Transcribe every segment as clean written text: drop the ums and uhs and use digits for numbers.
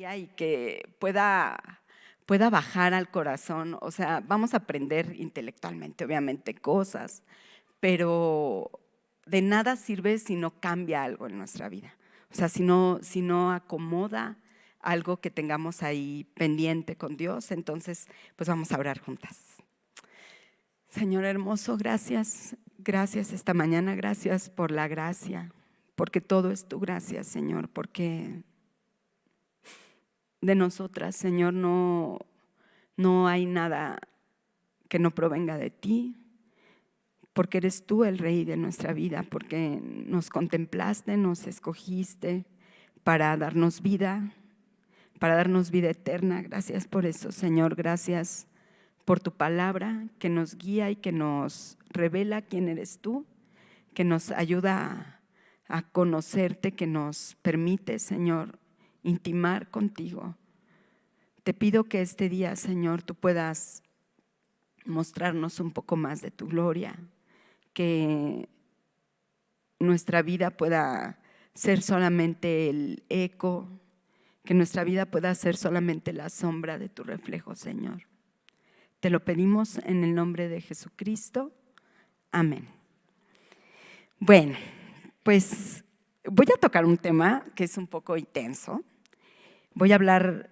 día y que pueda bajar al corazón. O sea, vamos a aprender intelectualmente, obviamente, cosas, pero de nada sirve si no cambia algo en nuestra vida. O sea, si no acomoda algo que tengamos ahí pendiente con Dios, entonces pues vamos a orar juntas. Señor hermoso, gracias, gracias esta mañana, gracias por la gracia, porque todo es tu gracia, Señor, porque de nosotras, Señor, no hay nada que no provenga de ti, porque eres tú el Rey de nuestra vida, porque nos contemplaste, nos escogiste para darnos vida eterna. Gracias por eso, Señor, gracias por tu palabra que nos guía y que nos revela quién eres tú, que nos ayuda a conocerte, que nos permite, Señor, intimar contigo. Te pido que este día, Señor, tú puedas mostrarnos un poco más de tu gloria, que nuestra vida pueda ser solamente el eco, que nuestra vida pueda ser solamente la sombra de tu reflejo, Señor. Te lo pedimos en el nombre de Jesucristo. Amén. Bueno, pues voy a tocar un tema que es un poco intenso. Voy a hablar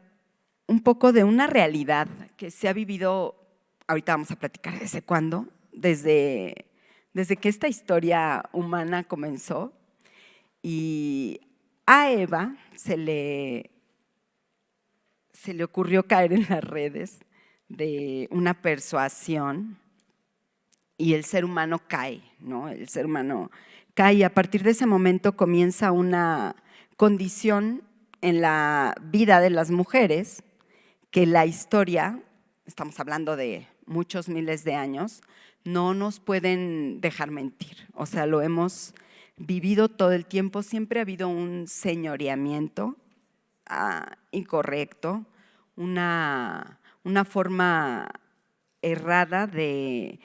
un poco de una realidad que se ha vivido, ahorita vamos a platicar desde cuándo, desde que esta historia humana comenzó, y a Eva se le ocurrió caer en las redes de una persuasión y el ser humano cae, ¿no? El ser humano cae y a partir de ese momento comienza una condición en la vida de las mujeres que la historia, estamos hablando de muchos miles de años, no nos pueden dejar mentir. O sea, lo hemos vivido todo el tiempo, siempre ha habido un señoreamiento incorrecto, una forma errada de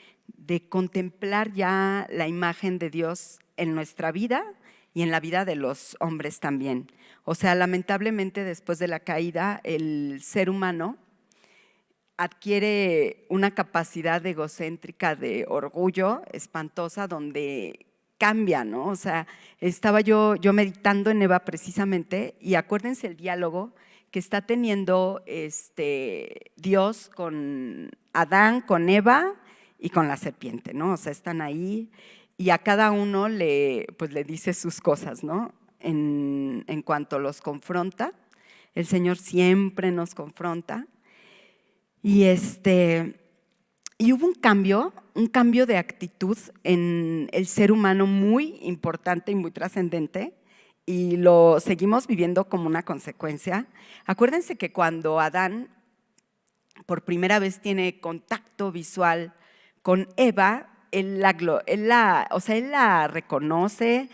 contemplar ya la imagen de Dios en nuestra vida y en la vida de los hombres también. O sea, lamentablemente después de la caída, el ser humano adquiere una capacidad egocéntrica de orgullo espantosa donde cambia, ¿no? O sea, estaba yo meditando en Eva precisamente y acuérdense el diálogo que está teniendo Dios con Adán, con Eva y con la serpiente, ¿no? O sea, están ahí y a cada uno le dice sus cosas, ¿no? En cuanto los confronta, el Señor siempre nos confronta y y hubo un cambio de actitud en el ser humano muy importante y muy trascendente y lo seguimos viviendo como una consecuencia. Acuérdense que cuando Adán por primera vez tiene contacto visual con Eva, él la reconoce,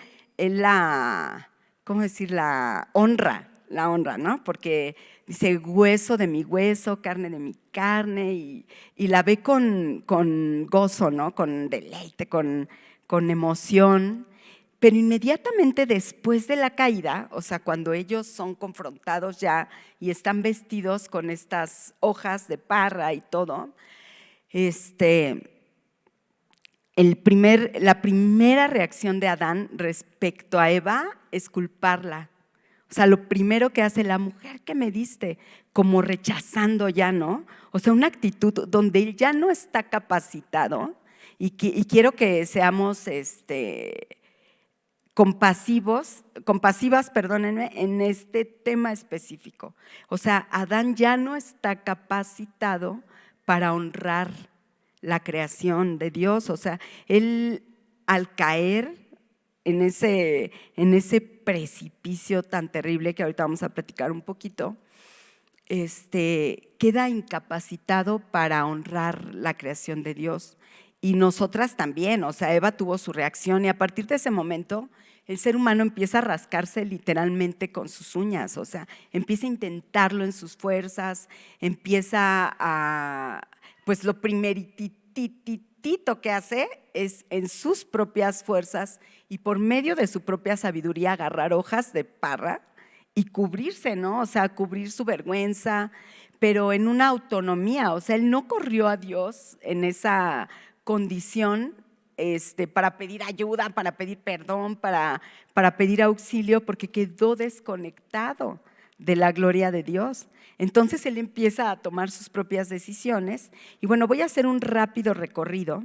¿cómo decir? La honra, ¿no? Porque dice hueso de mi hueso, carne de mi carne y la ve con gozo, ¿no? Con deleite, con emoción. Pero inmediatamente después de la caída, o sea, cuando ellos son confrontados ya y están vestidos con estas hojas de parra y todo, la primera reacción de Adán respecto a Eva es culparla. O sea, lo primero que hace la mujer que me diste, como rechazando ya, ¿no? O sea, una actitud donde él ya no está capacitado y quiero que seamos compasivas, perdónenme, en este tema específico. O sea, Adán ya no está capacitado para honrar la creación de Dios. O sea, él al caer en ese precipicio tan terrible que ahorita vamos a platicar un poquito, queda incapacitado para honrar la creación de Dios. Y nosotras también, o sea, Eva tuvo su reacción y a partir de ese momento el ser humano empieza a rascarse literalmente con sus uñas, o sea, empieza a intentarlo en sus fuerzas, empieza pues lo primeritito que hace es en sus propias fuerzas y por medio de su propia sabiduría agarrar hojas de parra y cubrirse, ¿no? O sea, cubrir su vergüenza, pero en una autonomía. O sea, él no corrió a Dios en esa condición para pedir ayuda, para pedir perdón, para pedir auxilio, porque quedó desconectado de la gloria de Dios. Entonces él empieza a tomar sus propias decisiones. Y bueno, voy a hacer un rápido recorrido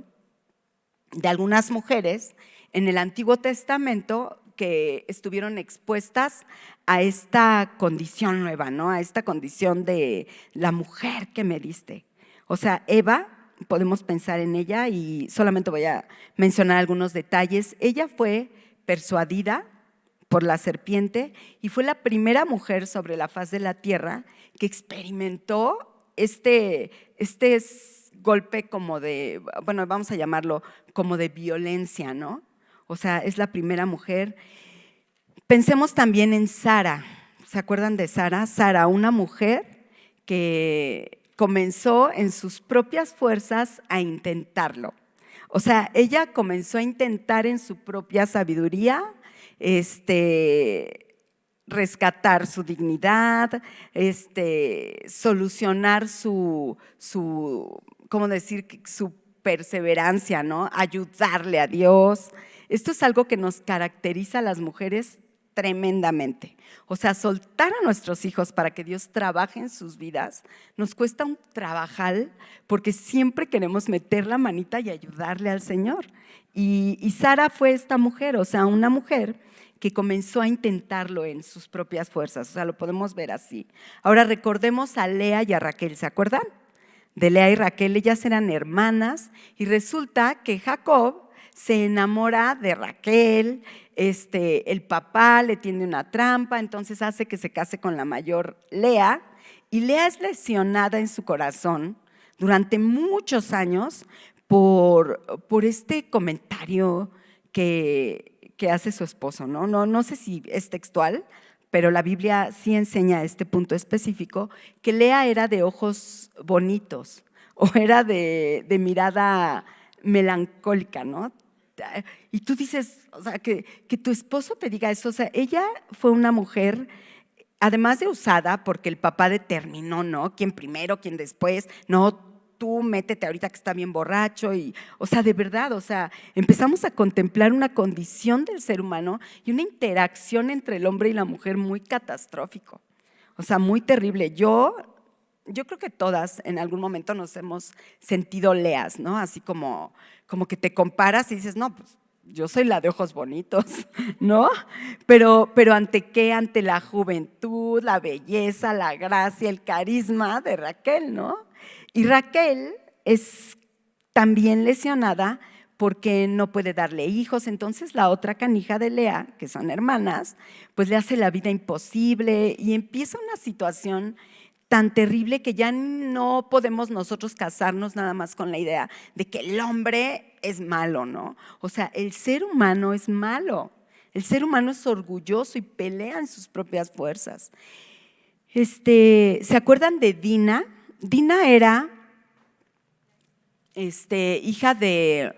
de algunas mujeres en el Antiguo Testamento que estuvieron expuestas a esta condición nueva, ¿no? A esta condición de la mujer que me diste. O sea, Eva, podemos pensar en ella y solamente voy a mencionar algunos detalles. Ella fue persuadida por la serpiente y fue la primera mujer sobre la faz de la tierra que experimentó este golpe como de, bueno, vamos a llamarlo como de violencia, ¿no? O sea, es la primera mujer. Pensemos también en Sara. ¿Se acuerdan de Sara? Sara, una mujer que comenzó en sus propias fuerzas a intentarlo. O sea, ella comenzó a intentar en su propia sabiduría, rescatar su dignidad, solucionar ¿cómo decir? Su perseverancia, ¿no? Ayudarle a Dios. Esto es algo que nos caracteriza a las mujeres tremendamente. O sea, soltar a nuestros hijos para que Dios trabaje en sus vidas nos cuesta un trabajal porque siempre queremos meter la manita y ayudarle al Señor. Y Sara fue esta mujer, o sea, una mujer que comenzó a intentarlo en sus propias fuerzas. O sea, lo podemos ver así. Ahora recordemos a Lea y a Raquel, ¿se acuerdan? De Lea y Raquel, ellas eran hermanas y resulta que Jacob se enamora de Raquel, el papá le tiende una trampa, entonces hace que se case con la mayor Lea y Lea es lesionada en su corazón durante muchos años por este comentario que hace su esposo, ¿no? No sé si es textual, pero la Biblia sí enseña este punto específico, que Lea era de ojos bonitos o era de mirada melancólica, ¿no? Y tú dices, o sea, que tu esposo te diga eso, o sea, ella fue una mujer, además de usada, porque el papá determinó, ¿no? ¿Quién primero, quién después? No, tú métete ahorita que está bien borracho y, o sea, de verdad, o sea, empezamos a contemplar una condición del ser humano y una interacción entre el hombre y la mujer muy catastrófico, o sea, muy terrible. Yo creo que todas en algún momento nos hemos sentido Leas, ¿no? Así como que te comparas y dices, no, pues yo soy la de ojos bonitos, ¿no? Pero ¿ante qué? Ante la juventud, la belleza, la gracia, el carisma de Raquel, ¿no? Y Raquel es también lesionada porque no puede darle hijos, entonces la otra canija de Lea, que son hermanas, pues le hace la vida imposible y empieza una situación tan terrible que ya no podemos nosotros casarnos nada más con la idea de que el hombre es malo, ¿no? O sea, el ser humano es malo, el ser humano es orgulloso y pelea en sus propias fuerzas. ¿Se acuerdan de Dina? Dina era hija de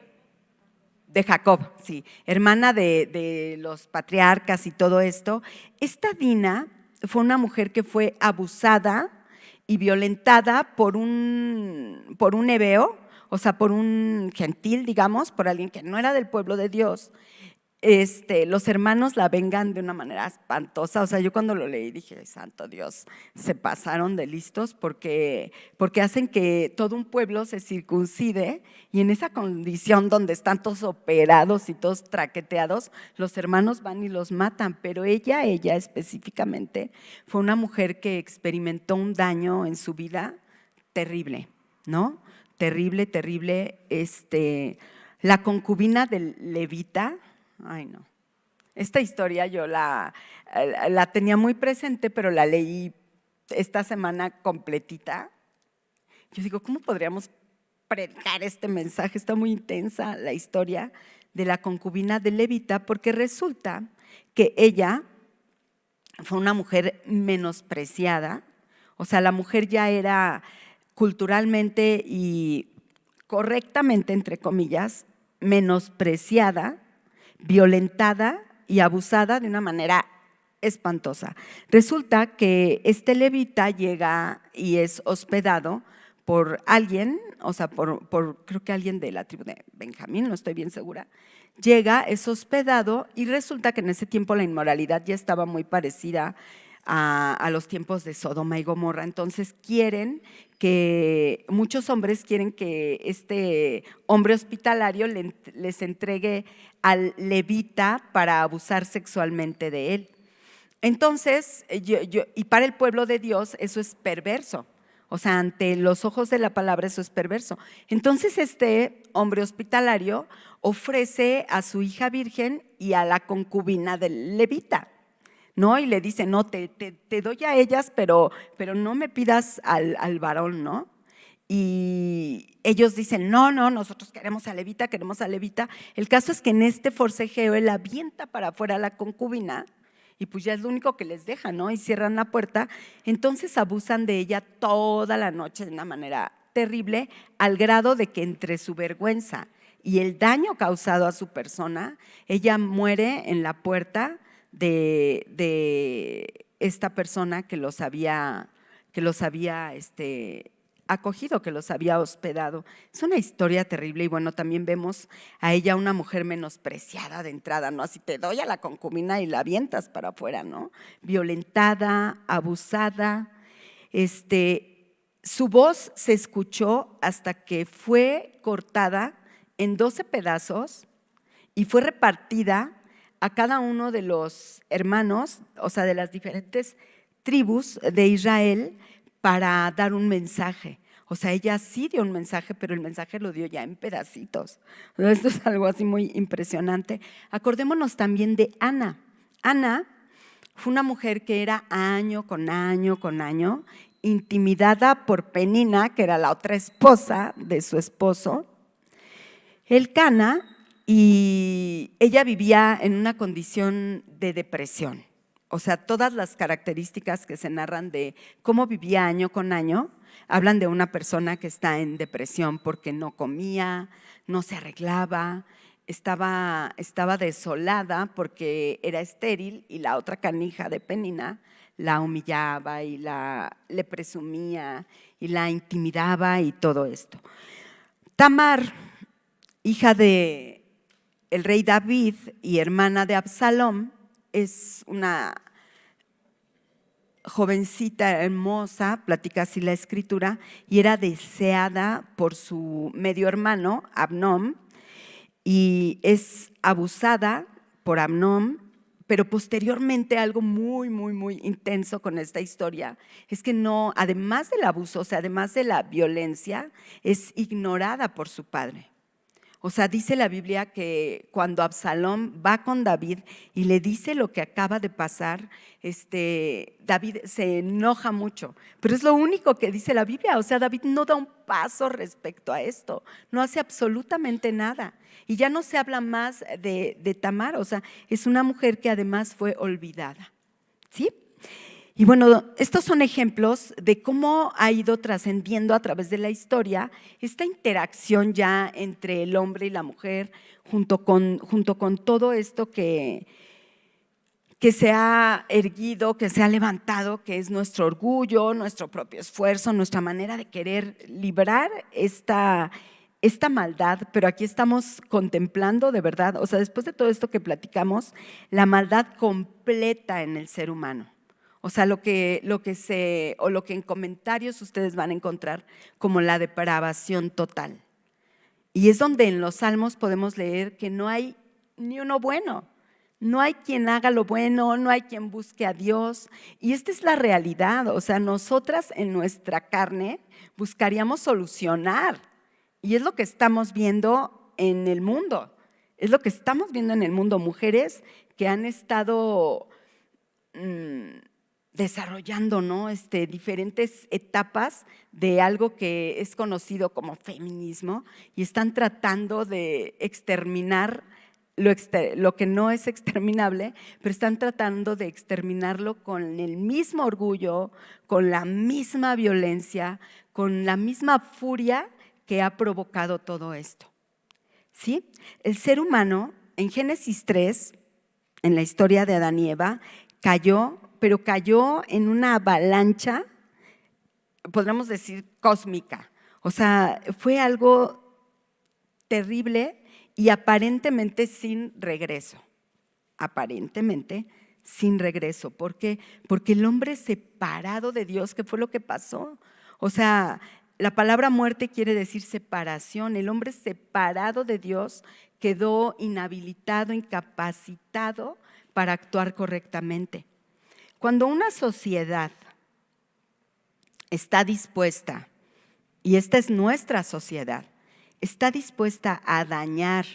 Jacob, sí, hermana de los patriarcas y todo esto. Esta Dina fue una mujer que fue abusada y violentada por un hebeo, o sea, por un gentil, digamos, por alguien que no era del pueblo de Dios. Los hermanos la vengan de una manera espantosa. O sea, yo cuando lo leí dije, santo Dios, se pasaron de listos porque hacen que todo un pueblo se circuncide y en esa condición donde están todos operados y todos traqueteados, los hermanos van y los matan. Pero ella específicamente fue una mujer que experimentó un daño en su vida terrible, ¿no? Terrible, terrible. La concubina del levita. Ay, no. Esta historia yo la tenía muy presente, pero la leí esta semana completita. Yo digo, ¿cómo podríamos predicar este mensaje? Está muy intensa la historia de la concubina de levita, porque resulta que ella fue una mujer menospreciada. O sea, la mujer ya era culturalmente y correctamente, entre comillas, menospreciada, violentada y abusada de una manera espantosa. Resulta que este levita llega y es hospedado por alguien, o sea, creo que alguien de la tribu de Benjamín, no estoy bien segura. Llega, es hospedado y resulta que en ese tiempo la inmoralidad ya estaba muy parecida a los tiempos de Sodoma y Gomorra. Entonces muchos hombres quieren que este hombre hospitalario les entregue al levita para abusar sexualmente de él. Entonces, y para el pueblo de Dios eso es perverso. O sea, ante los ojos de la palabra eso es perverso. Entonces este hombre hospitalario ofrece a su hija virgen y a la concubina del levita, ¿no? Y le dice, no, te doy a ellas, pero no me pidas al varón, ¿no? Y ellos dicen, no, nosotros queremos a levita, queremos a levita. El caso es que en este forcejeo él avienta para afuera a la concubina y pues ya es lo único que les deja, ¿no? Y cierran la puerta. Entonces abusan de ella toda la noche de una manera terrible, al grado de que entre su vergüenza y el daño causado a su persona, ella muere en la puerta de esta persona que los había acogido, que los había hospedado. Es una historia terrible y bueno, también vemos a ella una mujer menospreciada de entrada, ¿no? Así te doy a la concubina y la avientas para afuera, ¿no? Violentada, abusada. Su voz se escuchó hasta que fue cortada en 12 pedazos y fue repartida a cada uno de los hermanos, o sea, de las diferentes tribus de Israel, para dar un mensaje. O sea, ella sí dio un mensaje, pero el mensaje lo dio ya en pedacitos. Esto es algo así muy impresionante. Acordémonos también de Ana. Ana fue una mujer que era año con año, intimidada por Penina, que era la otra esposa de su esposo, Elcana, y ella vivía en una condición de depresión. O sea, todas las características que se narran de cómo vivía año con año hablan de una persona que está en depresión porque no comía, no se arreglaba, estaba desolada porque era estéril y la otra canija de Penina la humillaba y le presumía y la intimidaba y todo esto. Tamar, hija de el rey David y hermana de Absalom, es una jovencita hermosa, platica así la escritura, y era deseada por su medio hermano, Amnón, y es abusada por Amnón, pero posteriormente algo muy, muy, muy intenso con esta historia es que no, además del abuso, o sea, además de la violencia, es ignorada por su padre. O sea, dice la Biblia que cuando Absalom va con David y le dice lo que acaba de pasar, David se enoja mucho, pero es lo único que dice la Biblia. O sea, David no da un paso respecto a esto, no hace absolutamente nada. Y ya no se habla más de Tamar, o sea, es una mujer que además fue olvidada, ¿sí? Y bueno, estos son ejemplos de cómo ha ido trascendiendo a través de la historia esta interacción ya entre el hombre y la mujer, junto con todo esto que se ha erguido, que se ha levantado, que es nuestro orgullo, nuestro propio esfuerzo, nuestra manera de querer librar esta maldad. Pero aquí estamos contemplando de verdad, o sea, después de todo esto que platicamos, la maldad completa en el ser humano. O sea, lo que en comentarios ustedes van a encontrar como la depravación total. Y es donde en los Salmos podemos leer que no hay ni uno bueno, no hay quien haga lo bueno, no hay quien busque a Dios. Y esta es la realidad, o sea, nosotras en nuestra carne buscaríamos solucionar. Y es lo que estamos viendo en el mundo, es lo que estamos viendo en el mundo, mujeres que han estado desarrollando, ¿no? Diferentes etapas de algo que es conocido como feminismo y están tratando de exterminar lo que no es exterminable, pero están tratando de exterminarlo con el mismo orgullo, con la misma violencia, con la misma furia que ha provocado todo esto. ¿Sí? El ser humano, en Génesis 3, en la historia de Adán y Eva, cayó, pero cayó en una avalancha, podríamos decir cósmica. O sea, fue algo terrible y aparentemente sin regreso. Aparentemente sin regreso. ¿Por qué? Porque el hombre separado de Dios, ¿qué fue lo que pasó? O sea, la palabra muerte quiere decir separación. El hombre separado de Dios quedó inhabilitado, incapacitado para actuar correctamente. Cuando una sociedad está dispuesta, y esta es nuestra sociedad, está dispuesta a dañar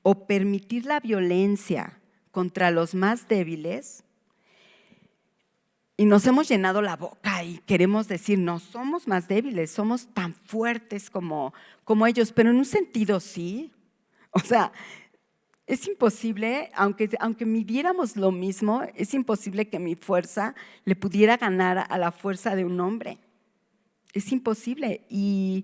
o permitir la violencia contra los más débiles, y nos hemos llenado la boca y queremos decir, no somos más débiles, somos tan fuertes como ellos, pero en un sentido sí. O sea, es imposible, aunque midiéramos lo mismo, es imposible que mi fuerza le pudiera ganar a la fuerza de un hombre. Es imposible. Y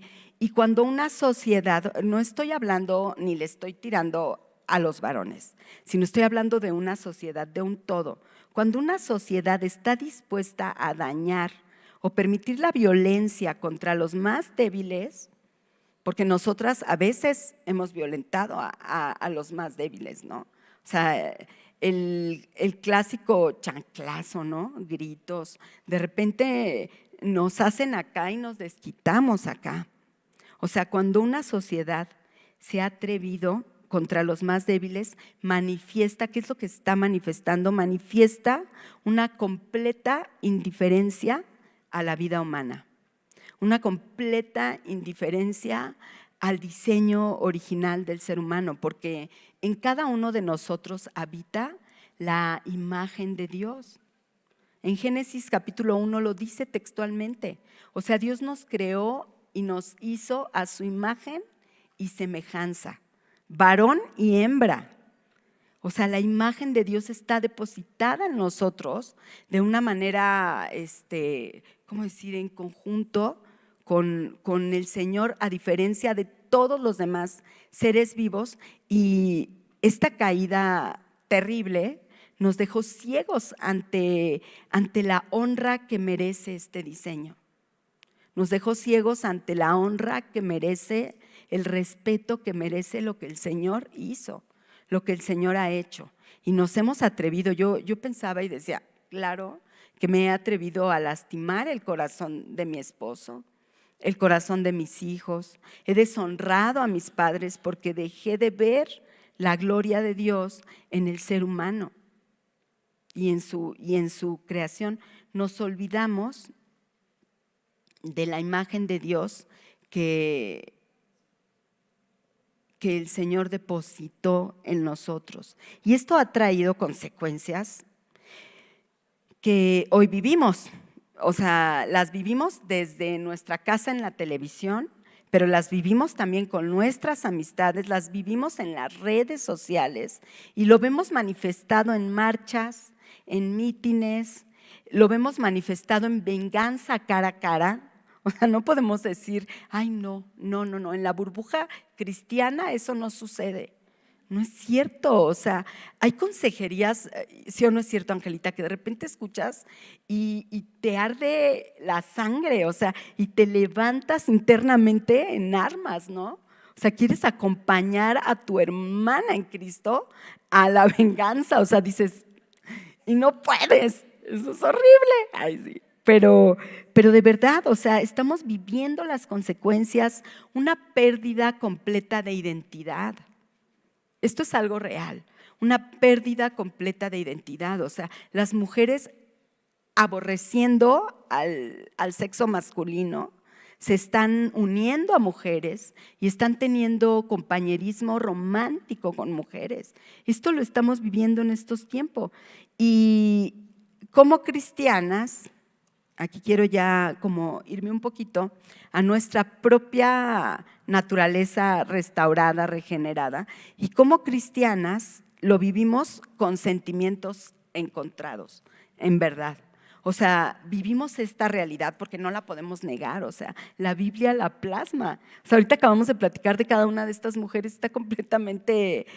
cuando una sociedad, no estoy hablando ni le estoy tirando a los varones, sino estoy hablando de una sociedad, de un todo. Cuando una sociedad está dispuesta a dañar o permitir la violencia contra los más débiles, porque nosotras a veces hemos violentado a los más débiles, ¿no? O sea, el clásico chanclazo, ¿no? Gritos, de repente nos hacen acá y nos desquitamos acá. O sea, cuando una sociedad se ha atrevido contra los más débiles, manifiesta, ¿qué es lo que está manifestando? Manifiesta una completa indiferencia a la vida humana, una completa indiferencia al diseño original del ser humano, porque en cada uno de nosotros habita la imagen de Dios. En Génesis capítulo 1 lo dice textualmente, o sea, Dios nos creó y nos hizo a su imagen y semejanza, varón y hembra. O sea, la imagen de Dios está depositada en nosotros de una manera, ¿cómo decir?, en conjunto con el Señor, a diferencia de todos los demás seres vivos. Y esta caída terrible nos dejó ciegos ante la honra que merece este diseño. Nos dejó ciegos ante la honra que merece, el respeto que merece lo que el Señor hizo, lo que el Señor ha hecho. Y nos hemos atrevido, yo pensaba y decía, claro que me he atrevido a lastimar el corazón de mi esposo, el corazón de mis hijos. He deshonrado a mis padres porque dejé de ver la gloria de Dios en el ser humano y en su creación. Nos olvidamos de la imagen de Dios que el Señor depositó en nosotros. Y esto ha traído consecuencias que hoy vivimos. O sea, las vivimos desde nuestra casa en la televisión, pero las vivimos también con nuestras amistades, las vivimos en las redes sociales y lo vemos manifestado en marchas, en mítines, lo vemos manifestado en venganza cara a cara. O sea, no podemos decir, ay, no, en la burbuja cristiana eso no sucede. No es cierto, o sea, hay consejerías, ¿sí o no es cierto, Angelita? Que de repente escuchas y te arde la sangre, o sea, y te levantas internamente en armas, ¿no? O sea, quieres acompañar a tu hermana en Cristo a la venganza, o sea, dices, y no puedes, eso es horrible. Ay, sí. Pero de verdad, o sea, estamos viviendo las consecuencias, una pérdida completa de identidad. Esto es algo real, una pérdida completa de identidad. O sea, las mujeres aborreciendo al sexo masculino, se están uniendo a mujeres y están teniendo compañerismo romántico con mujeres. Esto lo estamos viviendo en estos tiempos. Y como cristianas, aquí quiero ya como irme un poquito a nuestra propia naturaleza restaurada, regenerada, y como cristianas lo vivimos con sentimientos encontrados, en verdad. O sea, vivimos esta realidad porque no la podemos negar, o sea, la Biblia la plasma. O sea, ahorita acabamos de platicar de cada una de estas mujeres, está completamente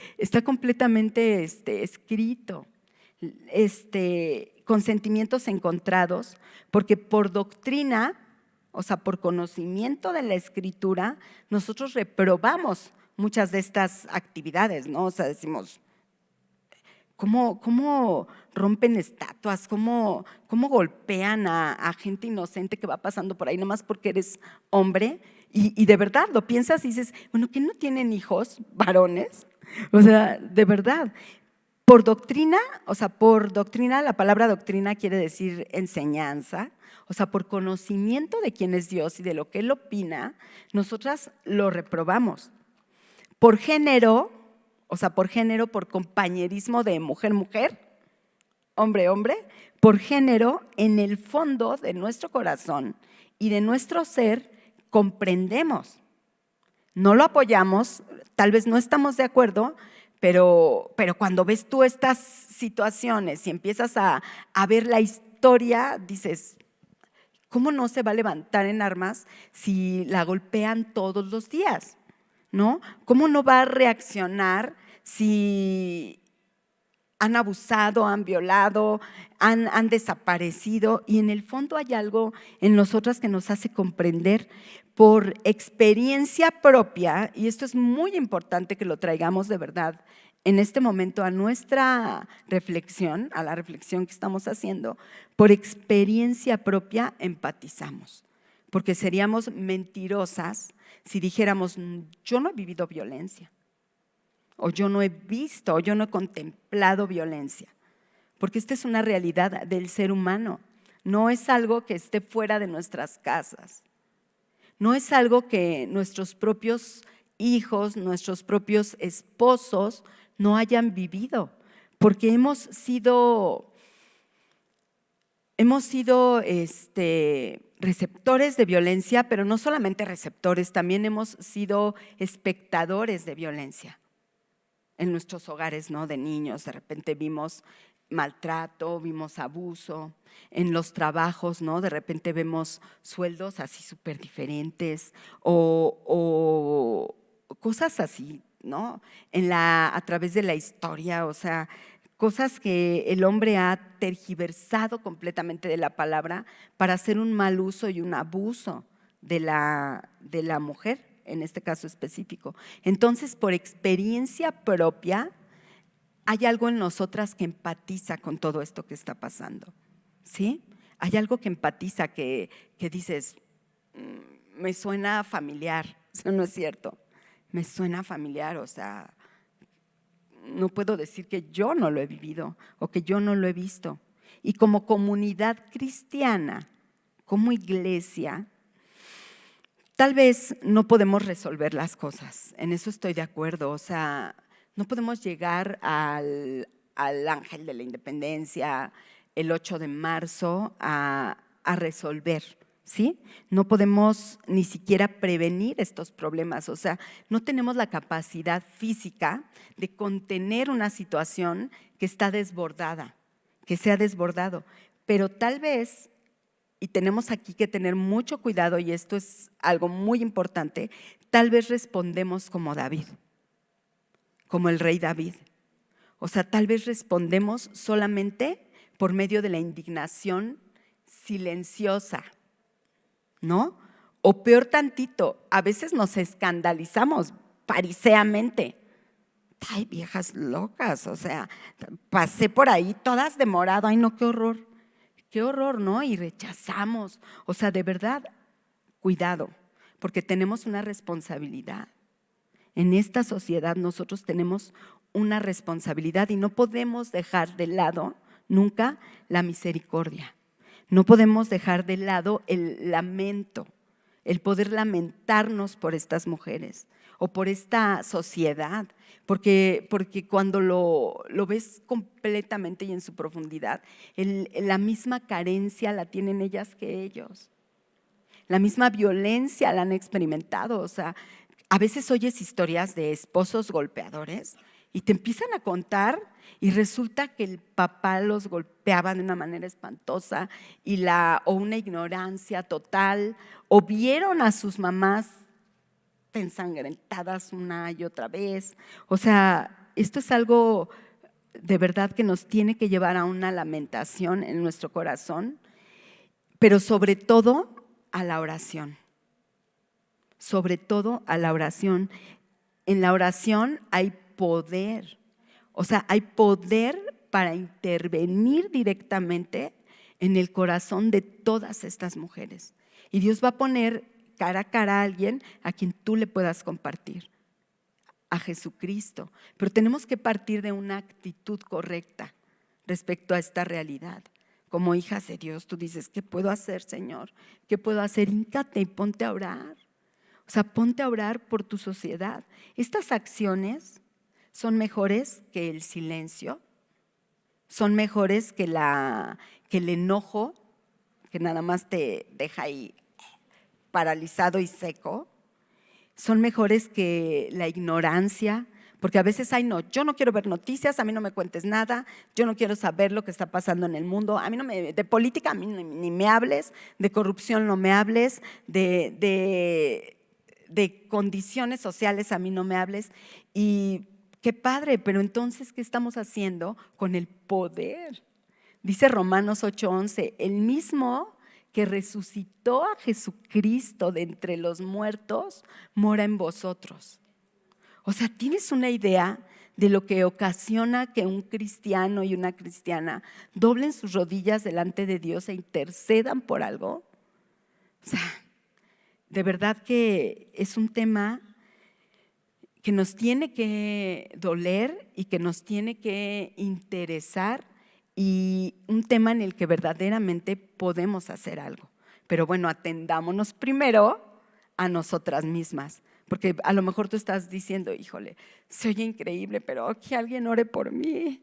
escrito. con sentimientos encontrados, porque por doctrina, o sea, por conocimiento de la Escritura, nosotros reprobamos muchas de estas actividades, ¿no? O sea, decimos, ¿cómo rompen estatuas? ¿Cómo golpean a gente inocente que va pasando por ahí nomás porque eres hombre? Y de verdad lo piensas y dices, bueno, ¿que no tienen hijos varones? O sea, de verdad. Por doctrina, o sea, por doctrina, la palabra doctrina quiere decir enseñanza, o sea, por conocimiento de quién es Dios y de lo que Él opina, nosotras lo reprobamos. Por género, o sea, por género, por compañerismo de mujer-mujer, hombre-hombre, por género, en el fondo de nuestro corazón y de nuestro ser, comprendemos. No lo apoyamos, tal vez no estamos de acuerdo, pero cuando ves tú estas situaciones y empiezas a ver la historia, dices, ¿cómo no se va a levantar en armas si la golpean todos los días? ¿No? ¿Cómo no va a reaccionar si han abusado, han violado, han desaparecido? Y en el fondo hay algo en nosotras que nos hace comprender por experiencia propia, y esto es muy importante que lo traigamos de verdad en este momento a nuestra reflexión, a la reflexión que estamos haciendo, por experiencia propia empatizamos, porque seríamos mentirosas si dijéramos, yo no he vivido violencia, o yo no he visto, o yo no he contemplado violencia, porque esta es una realidad del ser humano, no es algo que esté fuera de nuestras casas, no es algo que nuestros propios hijos, nuestros propios esposos no hayan vivido, porque hemos sido receptores de violencia, pero no solamente receptores, también hemos sido espectadores de violencia en nuestros hogares, ¿no? De niños, de repente vimos maltrato, vimos abuso, en los trabajos, ¿no? De repente vemos sueldos así súper diferentes o cosas así, ¿no? A través de la historia, o sea, cosas que el hombre ha tergiversado completamente de la palabra para hacer un mal uso y un abuso de la mujer, en este caso específico. Entonces, por experiencia propia, hay algo en nosotras que empatiza con todo esto que está pasando, ¿sí? Hay algo que empatiza, que dices, me suena familiar, eso no es cierto, me suena familiar, o sea, no puedo decir que yo no lo he vivido o que yo no lo he visto. Y como comunidad cristiana, como iglesia, tal vez no podemos resolver las cosas, en eso estoy de acuerdo, o sea, no podemos llegar al ángel de la independencia el 8 de marzo a resolver, ¿sí? No podemos ni siquiera prevenir estos problemas, o sea, no tenemos la capacidad física de contener una situación que está desbordada, que se ha desbordado, pero tal vez, y tenemos aquí que tener mucho cuidado, y esto es algo muy importante, tal vez respondemos como David, como el rey David. O sea, tal vez respondemos solamente por medio de la indignación silenciosa, ¿no? O peor tantito, a veces nos escandalizamos fariseamente. Ay, viejas locas, o sea, pasé por ahí todas de morado, ay no, qué horror, ¿no? Y rechazamos, o sea, de verdad, cuidado, porque tenemos una responsabilidad. En esta sociedad nosotros tenemos una responsabilidad y no podemos dejar de lado nunca la misericordia. No podemos dejar de lado el lamento, el poder lamentarnos por estas mujeres o por esta sociedad, porque cuando lo ves completamente y en su profundidad, la misma carencia la tienen ellas que ellos. La misma violencia la han experimentado, o sea, a veces oyes historias de esposos golpeadores y te empiezan a contar y resulta que el papá los golpeaba de una manera espantosa o una ignorancia total, o vieron a sus mamás ensangrentadas una y otra vez. O sea, esto es algo de verdad que nos tiene que llevar a una lamentación en nuestro corazón, pero sobre todo a la oración. Sobre todo a la oración. En la oración hay poder, o sea, hay poder para intervenir directamente en el corazón de todas estas mujeres. Y Dios va a poner cara a cara a alguien a quien tú le puedas compartir, a Jesucristo. Pero tenemos que partir de una actitud correcta respecto a esta realidad. Como hijas de Dios, tú dices, ¿qué puedo hacer, Señor? ¿Qué puedo hacer? Híncate y ponte a orar. O sea, ponte a orar por tu sociedad. Estas acciones son mejores que el silencio, son mejores que el enojo, que nada más te deja ahí paralizado y seco. Son mejores que la ignorancia, porque a veces, ay no, yo no quiero ver noticias, a mí no me cuentes nada, yo no quiero saber lo que está pasando en el mundo, a mí de política a mí ni me hables, de corrupción no me hables, de condiciones sociales a mí no me hables. Y qué padre, pero entonces, ¿qué estamos haciendo con el poder? Dice Romanos 8:11, el mismo que resucitó a Jesucristo de entre los muertos, mora en vosotros. O sea, ¿tienes una idea de lo que ocasiona que un cristiano y una cristiana doblen sus rodillas delante de Dios e intercedan por algo? O sea, de verdad que es un tema que nos tiene que doler y que nos tiene que interesar, y un tema en el que verdaderamente podemos hacer algo. Pero bueno, atendámonos primero a nosotras mismas, porque a lo mejor tú estás diciendo, híjole, se oye increíble, pero que alguien ore por mí,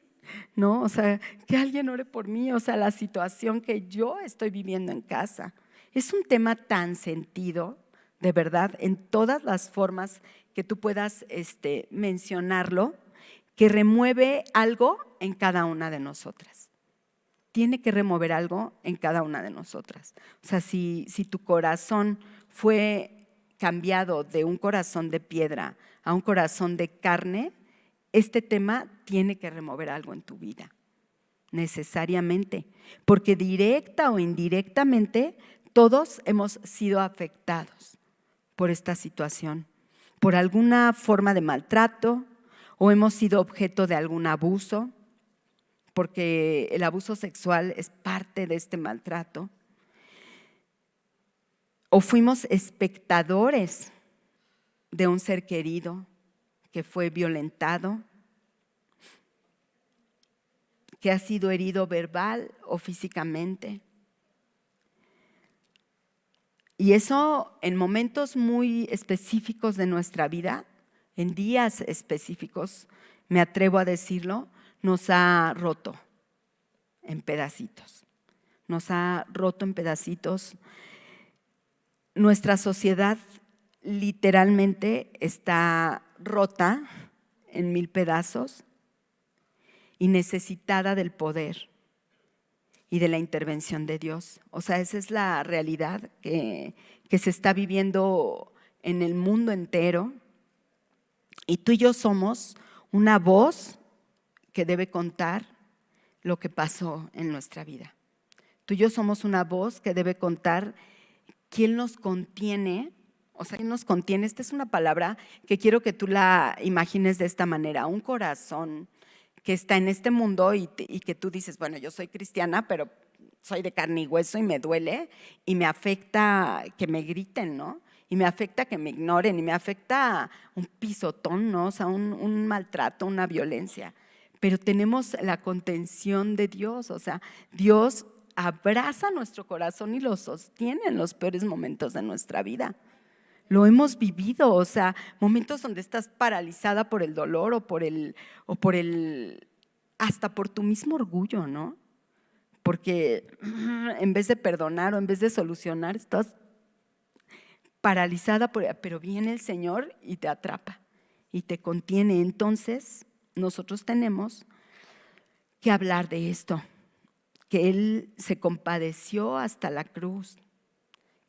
¿no? O sea, que alguien ore por mí, o sea, la situación que yo estoy viviendo en casa. Es un tema tan sentido, de verdad, en todas las formas que tú puedas mencionarlo, que remueve algo en cada una de nosotras. Tiene que remover algo en cada una de nosotras. O sea, si tu corazón fue cambiado de un corazón de piedra a un corazón de carne, este tema tiene que remover algo en tu vida, necesariamente, porque directa o indirectamente todos hemos sido afectados por esta situación, por alguna forma de maltrato, o hemos sido objeto de algún abuso, porque el abuso sexual es parte de este maltrato, o fuimos espectadores de un ser querido que fue violentado, que ha sido herido verbal o físicamente. Y eso en momentos muy específicos de nuestra vida, en días específicos, me atrevo a decirlo, nos ha roto en pedacitos. Nos ha roto en pedacitos. Nuestra sociedad literalmente está rota en 1000 pedazos y necesitada del poder y de la intervención de Dios. O sea, esa es la realidad que se está viviendo en el mundo entero. Y tú y yo somos una voz que debe contar lo que pasó en nuestra vida. Tú y yo somos una voz que debe contar quién nos contiene. O sea, ¿quién nos contiene? Esta es una palabra que quiero que tú la imagines de esta manera. Un corazón que está en este mundo y que tú dices, bueno, yo soy cristiana, pero soy de carne y hueso y me duele y me afecta que me griten, ¿no? Y me afecta que me ignoren y me afecta un pisotón, ¿no? O sea, un maltrato, una violencia. Pero tenemos la contención de Dios, o sea, Dios abraza nuestro corazón y lo sostiene en los peores momentos de nuestra vida. Lo hemos vivido, o sea, momentos donde estás paralizada por el dolor hasta por tu mismo orgullo, ¿no? Porque en vez de perdonar o en vez de solucionar, estás paralizada, pero viene el Señor y te atrapa y te contiene. Entonces, nosotros tenemos que hablar de esto, que Él se compadeció hasta la cruz,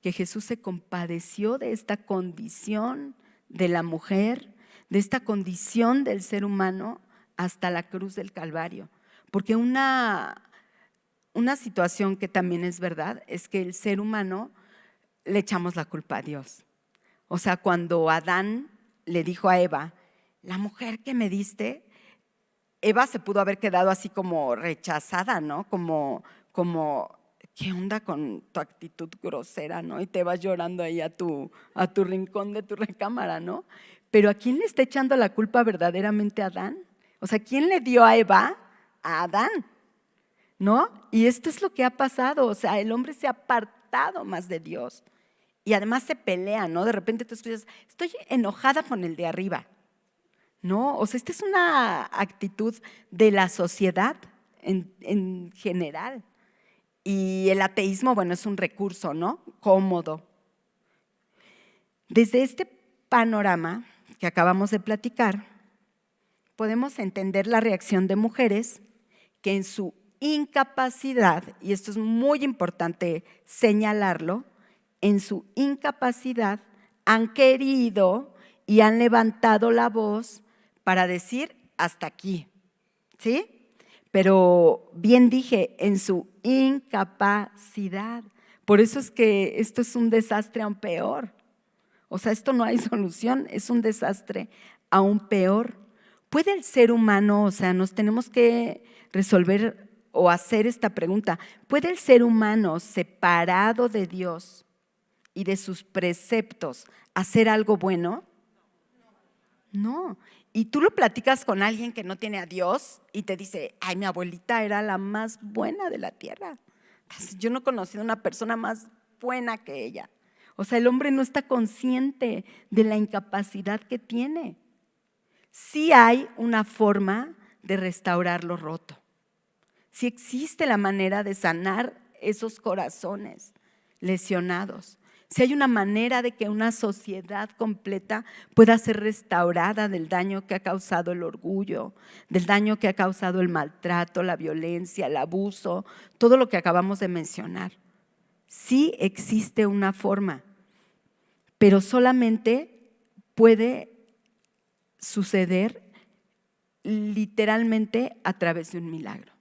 que Jesús se compadeció de esta condición de la mujer, de esta condición del ser humano hasta la cruz del Calvario. Porque una situación que también es verdad es que el ser humano le echamos la culpa a Dios. O sea, cuando Adán le dijo a Eva, la mujer que me diste, Eva se pudo haber quedado así como rechazada, ¿no? Como ¿qué onda con tu actitud grosera, no? Y te vas llorando ahí a tu rincón de tu recámara, ¿no? Pero ¿a quién le está echando la culpa verdaderamente a Adán? O sea, ¿quién le dio a Eva? A Adán, ¿no? Y esto es lo que ha pasado, o sea, el hombre se ha apartado más de Dios y además se pelea, ¿no? De repente tú escuchas, estoy enojada con el de arriba, ¿no? O sea, esta es una actitud de la sociedad en general. Y el ateísmo, bueno, es un recurso, ¿no? Cómodo. Desde este panorama que acabamos de platicar, podemos entender la reacción de mujeres que en su incapacidad, y esto es muy importante señalarlo, en su incapacidad han querido y han levantado la voz para decir hasta aquí, ¿sí? Pero bien dije, en su incapacidad. Por eso es que esto es un desastre aún peor. O sea, esto no hay solución, es un desastre aún peor. ¿Puede el ser humano, o sea, nos tenemos que resolver o hacer esta pregunta, ¿puede el ser humano separado de Dios y de sus preceptos hacer algo bueno? No. Y tú lo platicas con alguien que no tiene a Dios y te dice, ay, mi abuelita era la más buena de la tierra. Yo no he conocido una persona más buena que ella. O sea, el hombre no está consciente de la incapacidad que tiene. Sí hay una forma de restaurar lo roto. Sí existe la manera de sanar esos corazones lesionados. Si hay una manera de que una sociedad completa pueda ser restaurada del daño que ha causado el orgullo, del daño que ha causado el maltrato, la violencia, el abuso, todo lo que acabamos de mencionar. Sí existe una forma, pero solamente puede suceder literalmente a través de un milagro.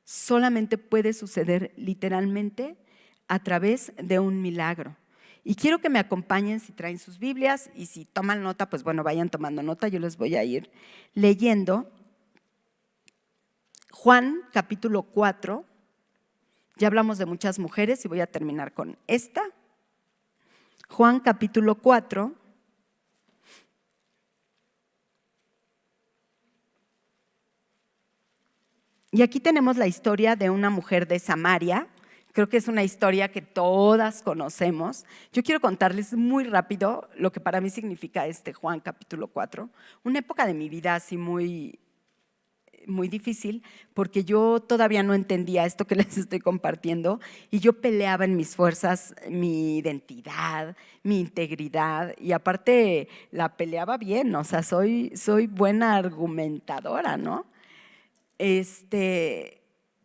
Solamente puede suceder literalmente a través de un milagro. Y quiero que me acompañen si traen sus Biblias y si toman nota, pues bueno, vayan tomando nota, yo les voy a ir leyendo. Juan capítulo 4, ya hablamos de muchas mujeres y voy a terminar con esta. Juan capítulo 4. Y aquí tenemos la historia de una mujer de Samaria. Creo que es una historia que todas conocemos. Yo quiero contarles muy rápido lo que para mí significa este Juan capítulo 4. Una época de mi vida así muy difícil, porque yo todavía no entendía esto que les estoy compartiendo y yo peleaba en mis fuerzas mi identidad, mi integridad y aparte la peleaba bien, o sea, soy buena argumentadora, ¿no?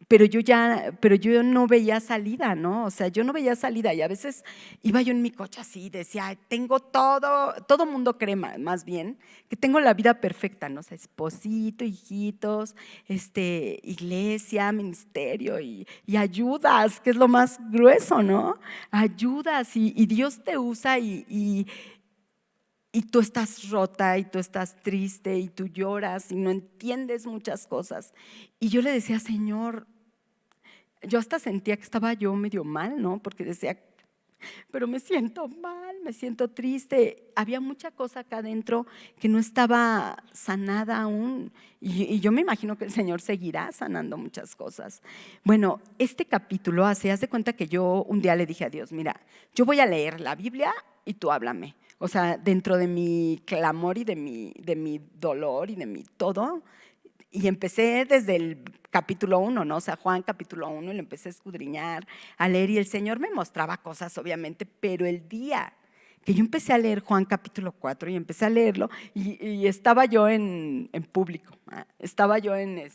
Pero yo no veía salida, ¿no? O sea, yo no veía salida y a veces iba yo en mi coche así, decía, "Ay, tengo todo mundo cree más bien que tengo la vida perfecta, ¿no? O sea, esposito, hijitos, iglesia, ministerio y ayudas, que es lo más grueso, ¿no? Ayudas y Dios te usa y tú estás rota y tú estás triste y tú lloras y no entiendes muchas cosas. Y yo le decía, Señor, yo hasta sentía que estaba yo medio mal, ¿no? Porque decía, pero me siento mal, me siento triste. Había mucha cosa acá adentro que no estaba sanada aún. Y yo me imagino que el Señor seguirá sanando muchas cosas. Bueno, este capítulo haz de cuenta que yo un día le dije a Dios, mira, yo voy a leer la Biblia y tú háblame. O sea, dentro de mi clamor y de mi dolor y de mi todo. Y empecé desde el capítulo 1, ¿no? O sea, Juan capítulo 1, y lo empecé a escudriñar, a leer, y el Señor me mostraba cosas, obviamente, pero el día que yo empecé a leer Juan capítulo 4 y empecé a leerlo, y estaba yo en público, estaba yo en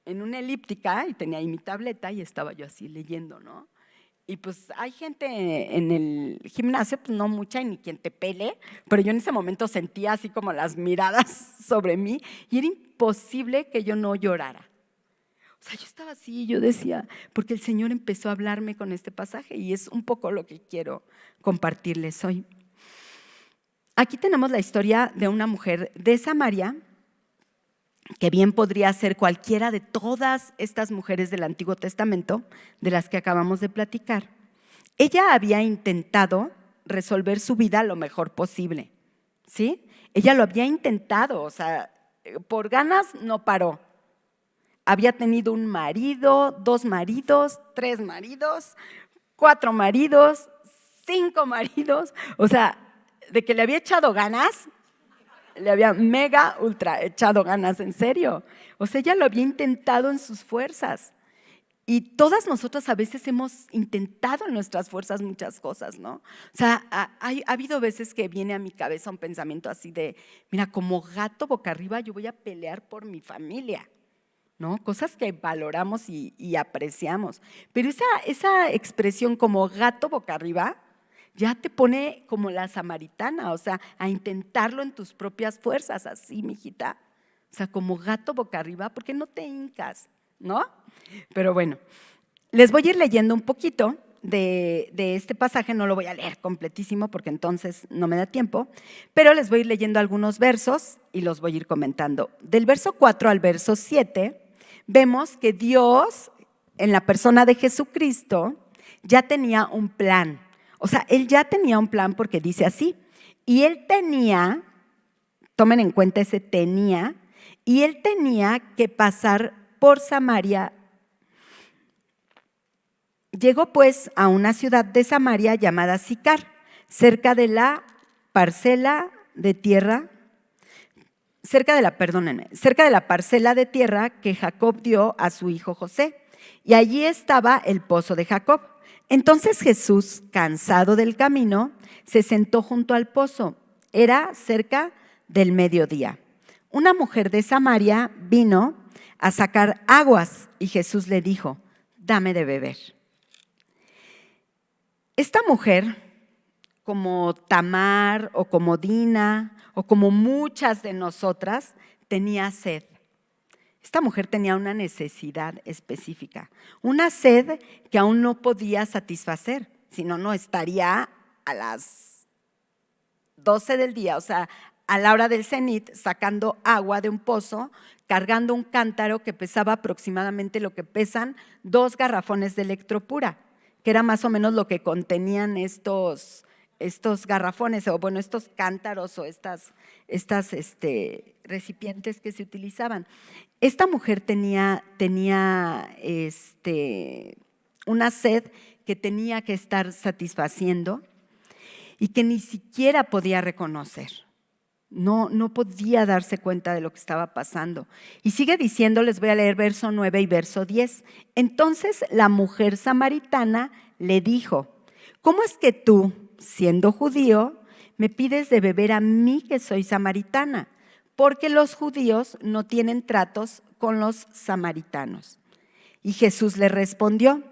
una elíptica y tenía ahí mi tableta y estaba yo así leyendo, ¿no? Y pues hay gente en el gimnasio, pues no mucha, y ni quien te pele, pero yo en ese momento sentía así como las miradas sobre mí y era imposible que yo no llorara. O sea, yo estaba así y yo decía, porque el Señor empezó a hablarme con este pasaje y es un poco lo que quiero compartirles hoy. Aquí tenemos la historia de una mujer de Samaria, que bien podría ser cualquiera de todas estas mujeres del Antiguo Testamento, de las que acabamos de platicar. Ella había intentado resolver su vida lo mejor posible, ¿sí? Ella lo había intentado, o sea, por ganas no paró. Había tenido un marido, 2 maridos, 3 maridos, 4 maridos, 5 maridos, o sea, de que le había echado ganas, le había mega, ultra echado ganas, en serio. O sea, ella lo había intentado en sus fuerzas. Y todas nosotras a veces hemos intentado en nuestras fuerzas muchas cosas, ¿no? O sea, ha habido veces que viene a mi cabeza un pensamiento así de, mira, como gato boca arriba yo voy a pelear por mi familia, ¿no? Cosas que valoramos y apreciamos. Pero esa expresión como gato boca arriba ya te pone como la samaritana, o sea, a intentarlo en tus propias fuerzas, así, mijita. O sea, como gato boca arriba, ¿por qué no te hincas? ¿No? Pero bueno, les voy a ir leyendo un poquito de este pasaje, no lo voy a leer completísimo porque entonces no me da tiempo, pero les voy a ir leyendo algunos versos y los voy a ir comentando. Del verso 4 al verso 7, vemos que Dios, en la persona de Jesucristo, ya tenía un plan. O sea, Él ya tenía un plan porque dice así, y Él tenía, tomen en cuenta ese tenía, y Él tenía que pasar por Samaria. Llegó pues a una ciudad de Samaria llamada Sicar, cerca de la parcela de tierra, cerca de la parcela de tierra que Jacob dio a su hijo José. Y allí estaba el pozo de Jacob. Entonces Jesús, cansado del camino, se sentó junto al pozo. Era cerca del mediodía. Una mujer de Samaria vino a sacar aguas y Jesús le dijo, dame de beber. Esta mujer, como Tamar o como Dina o como muchas de nosotras, tenía sed. Esta mujer tenía una necesidad específica, una sed que aún no podía satisfacer, si no, no estaría a las 12 del día, o sea, a la hora del cenit, sacando agua de un pozo, cargando un cántaro que pesaba aproximadamente lo que pesan 2 garrafones de electropura, que era más o menos lo que contenían estos garrafones, o bueno, estos cántaros o estas recipientes que se utilizaban. Esta mujer tenía una sed que tenía que estar satisfaciendo y que ni siquiera podía reconocer. No podía darse cuenta de lo que estaba pasando. Y sigue diciendo, les voy a leer verso 9 y verso 10. Entonces la mujer samaritana le dijo, ¿cómo es que tú, siendo judío, me pides de beber a mí que soy samaritana? Porque los judíos no tienen tratos con los samaritanos. Y Jesús le respondió,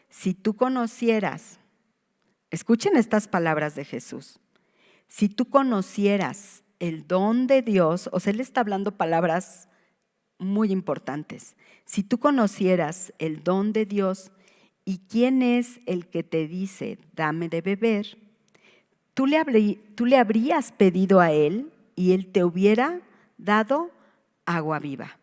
si tú conocieras, escuchen estas palabras de Jesús, si tú conocieras el don de Dios, o sea, Él está hablando palabras muy importantes. Si tú conocieras el don de Dios y quién es el que te dice, dame de beber, tú le habrías pedido a Él y Él te hubiera dado agua viva.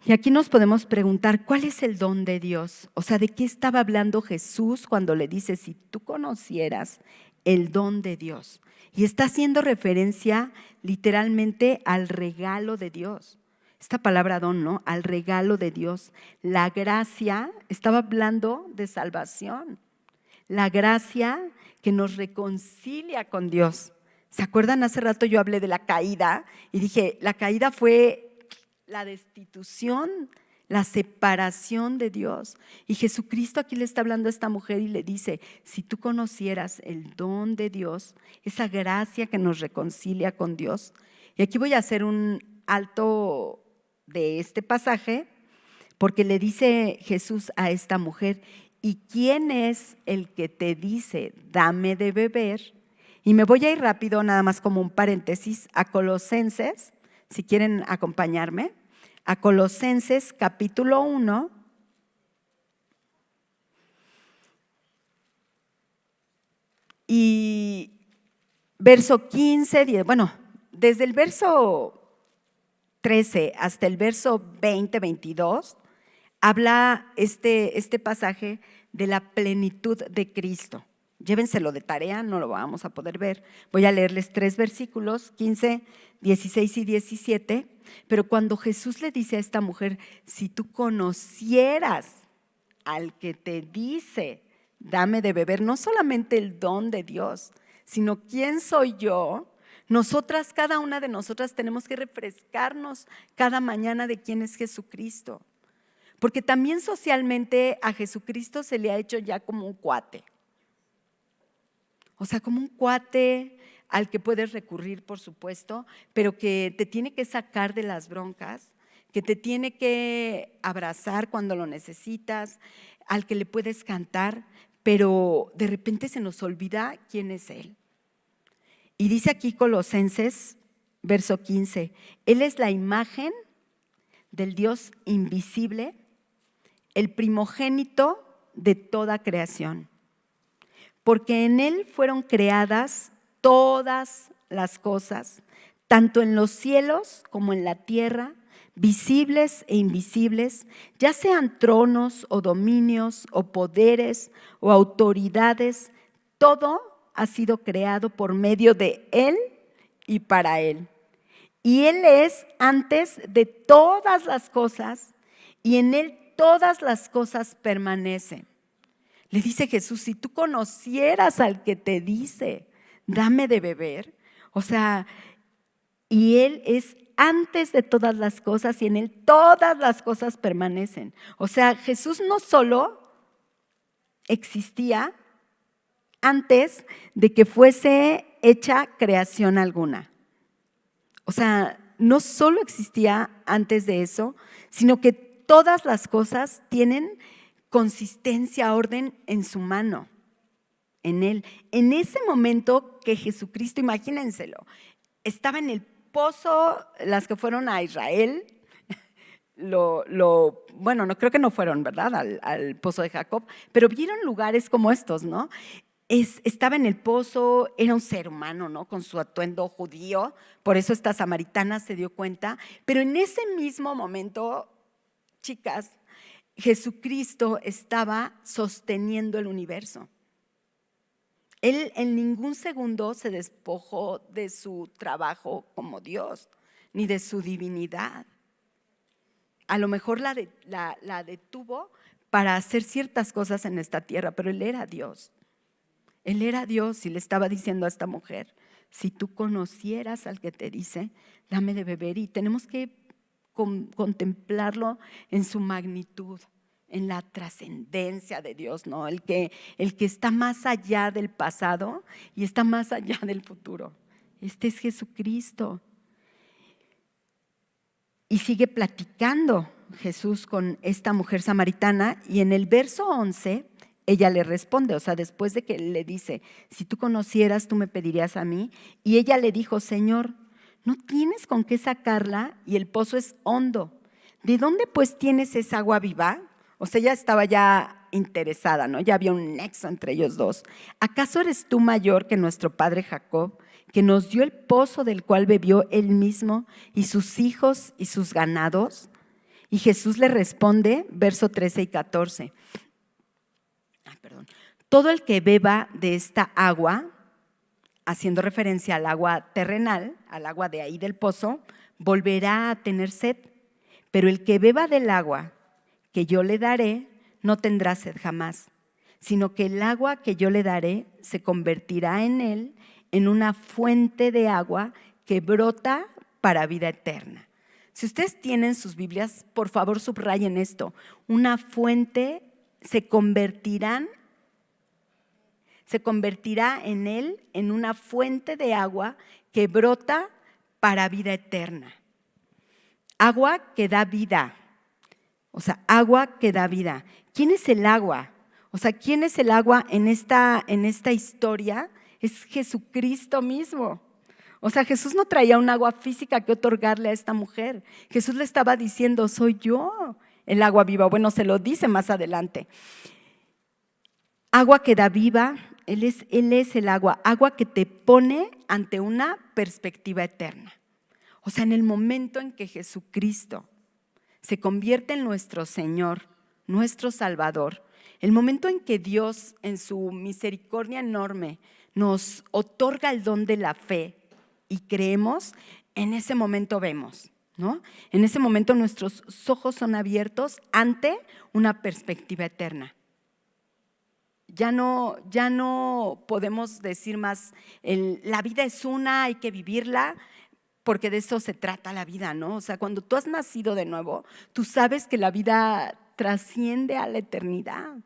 Y aquí nos podemos preguntar, ¿cuál es el don de Dios? O sea, ¿de qué estaba hablando Jesús cuando le dice, si tú conocieras el don de Dios? Y está haciendo referencia literalmente al regalo de Dios. Esta palabra don, ¿no? Al regalo de Dios. La gracia, estaba hablando de salvación. La gracia que nos reconcilia con Dios. ¿Se acuerdan? Hace rato yo hablé de la caída y dije, la caída fue la destitución, la separación de Dios. Y Jesucristo aquí le está hablando a esta mujer y le dice, si tú conocieras el don de Dios, esa gracia que nos reconcilia con Dios. Y aquí voy a hacer un alto de este pasaje, porque le dice Jesús a esta mujer, ¿Y quién es el que te dice, dame de beber? Y me voy a ir rápido, nada más como un paréntesis, a Colosenses, si quieren acompañarme, a Colosenses capítulo 1. Y verso 15, 10, bueno, desde el verso 13 hasta el verso 20, 22, habla este pasaje de la plenitud de Cristo. Llévenselo de tarea, no lo vamos a poder ver. Voy a leerles 3 versículos, 15, 16 y 17. Pero cuando Jesús le dice a esta mujer, si tú conocieras al que te dice, dame de beber, no solamente el don de Dios, sino quién soy yo. Nosotras, cada una de nosotras tenemos que refrescarnos cada mañana de quién es Jesucristo. Porque también socialmente a Jesucristo se le ha hecho ya como un cuate. O sea, como un cuate al que puedes recurrir, por supuesto, pero que te tiene que sacar de las broncas, que te tiene que abrazar cuando lo necesitas, al que le puedes cantar, pero de repente se nos olvida quién es Él. Y dice aquí Colosenses, verso 15, Él es la imagen del Dios invisible, el primogénito de toda creación, porque en Él fueron creadas todas las cosas, tanto en los cielos como en la tierra, visibles e invisibles, ya sean tronos o dominios o poderes o autoridades, todo ha sido creado por medio de Él y para Él. Y Él es antes de todas las cosas y en Él todas las cosas permanecen. Le dice Jesús, si tú conocieras al que te dice, dame de beber, o sea, y Él es antes de todas las cosas y en Él todas las cosas permanecen. O sea, Jesús no solo existía antes de que fuese hecha creación alguna. O sea, no solo existía antes de eso, sino que todas las cosas tienen consistencia, orden en su mano, en Él. En ese momento que Jesucristo, imagínenselo, estaba en el pozo, las que fueron a Israel, bueno, no creo que no fueron, ¿verdad? Al pozo de Jacob, pero vieron lugares como estos, ¿no? Estaba en el pozo, era un ser humano, ¿no? Con su atuendo judío, por eso esta samaritana se dio cuenta, pero en ese mismo momento, chicas, Jesucristo estaba sosteniendo el universo. Él en ningún segundo se despojó de su trabajo como Dios, ni de su divinidad. A lo mejor la detuvo para hacer ciertas cosas en esta tierra, pero Él era Dios. Él era Dios y le estaba diciendo a esta mujer, si tú conocieras al que te dice, dame de beber. Y tenemos que contemplarlo en su magnitud, en la trascendencia de Dios, ¿no? El que está más allá del pasado y está más allá del futuro. Este es Jesucristo. Y sigue platicando Jesús con esta mujer samaritana y en el verso 11 ella le responde, o sea, después de que le dice, si tú conocieras, tú me pedirías a mí. Y ella le dijo, Señor, no tienes con qué sacarla y el pozo es hondo. ¿De dónde pues tienes esa agua viva? O sea, ella estaba ya interesada, ¿no? Ya había un nexo entre ellos dos. ¿Acaso eres tú mayor que nuestro padre Jacob, que nos dio el pozo del cual bebió él mismo y sus hijos y sus ganados? Y Jesús le responde, verso 13 y 14. Todo el que beba de esta agua, haciendo referencia al agua terrenal, al agua de ahí del pozo, volverá a tener sed. Pero el que beba del agua que yo le daré, no tendrá sed jamás, sino que el agua que yo le daré se convertirá en él en una fuente de agua que brota para vida eterna. Si ustedes tienen sus Biblias, por favor subrayen esto. Una fuente se convertirá en él en una fuente de agua que brota para vida eterna. Agua que da vida. O sea, agua que da vida. ¿Quién es el agua? O sea, ¿quién es el agua en esta historia? Es Jesucristo mismo. O sea, Jesús no traía un agua física que otorgarle a esta mujer. Jesús le estaba diciendo, soy yo el agua viva. Bueno, se lo dice más adelante. Agua que da vida, Él es el agua que te pone ante una perspectiva eterna. O sea, en el momento en que Jesucristo se convierte en nuestro Señor, nuestro Salvador, el momento en que Dios, en su misericordia enorme, nos otorga el don de la fe y creemos, en ese momento vemos, ¿no? En ese momento nuestros ojos son abiertos ante una perspectiva eterna. Ya no podemos decir más, la vida es una, hay que vivirla, porque de eso se trata la vida, ¿no? O sea, cuando tú has nacido de nuevo, tú sabes que la vida trasciende a la eternidad.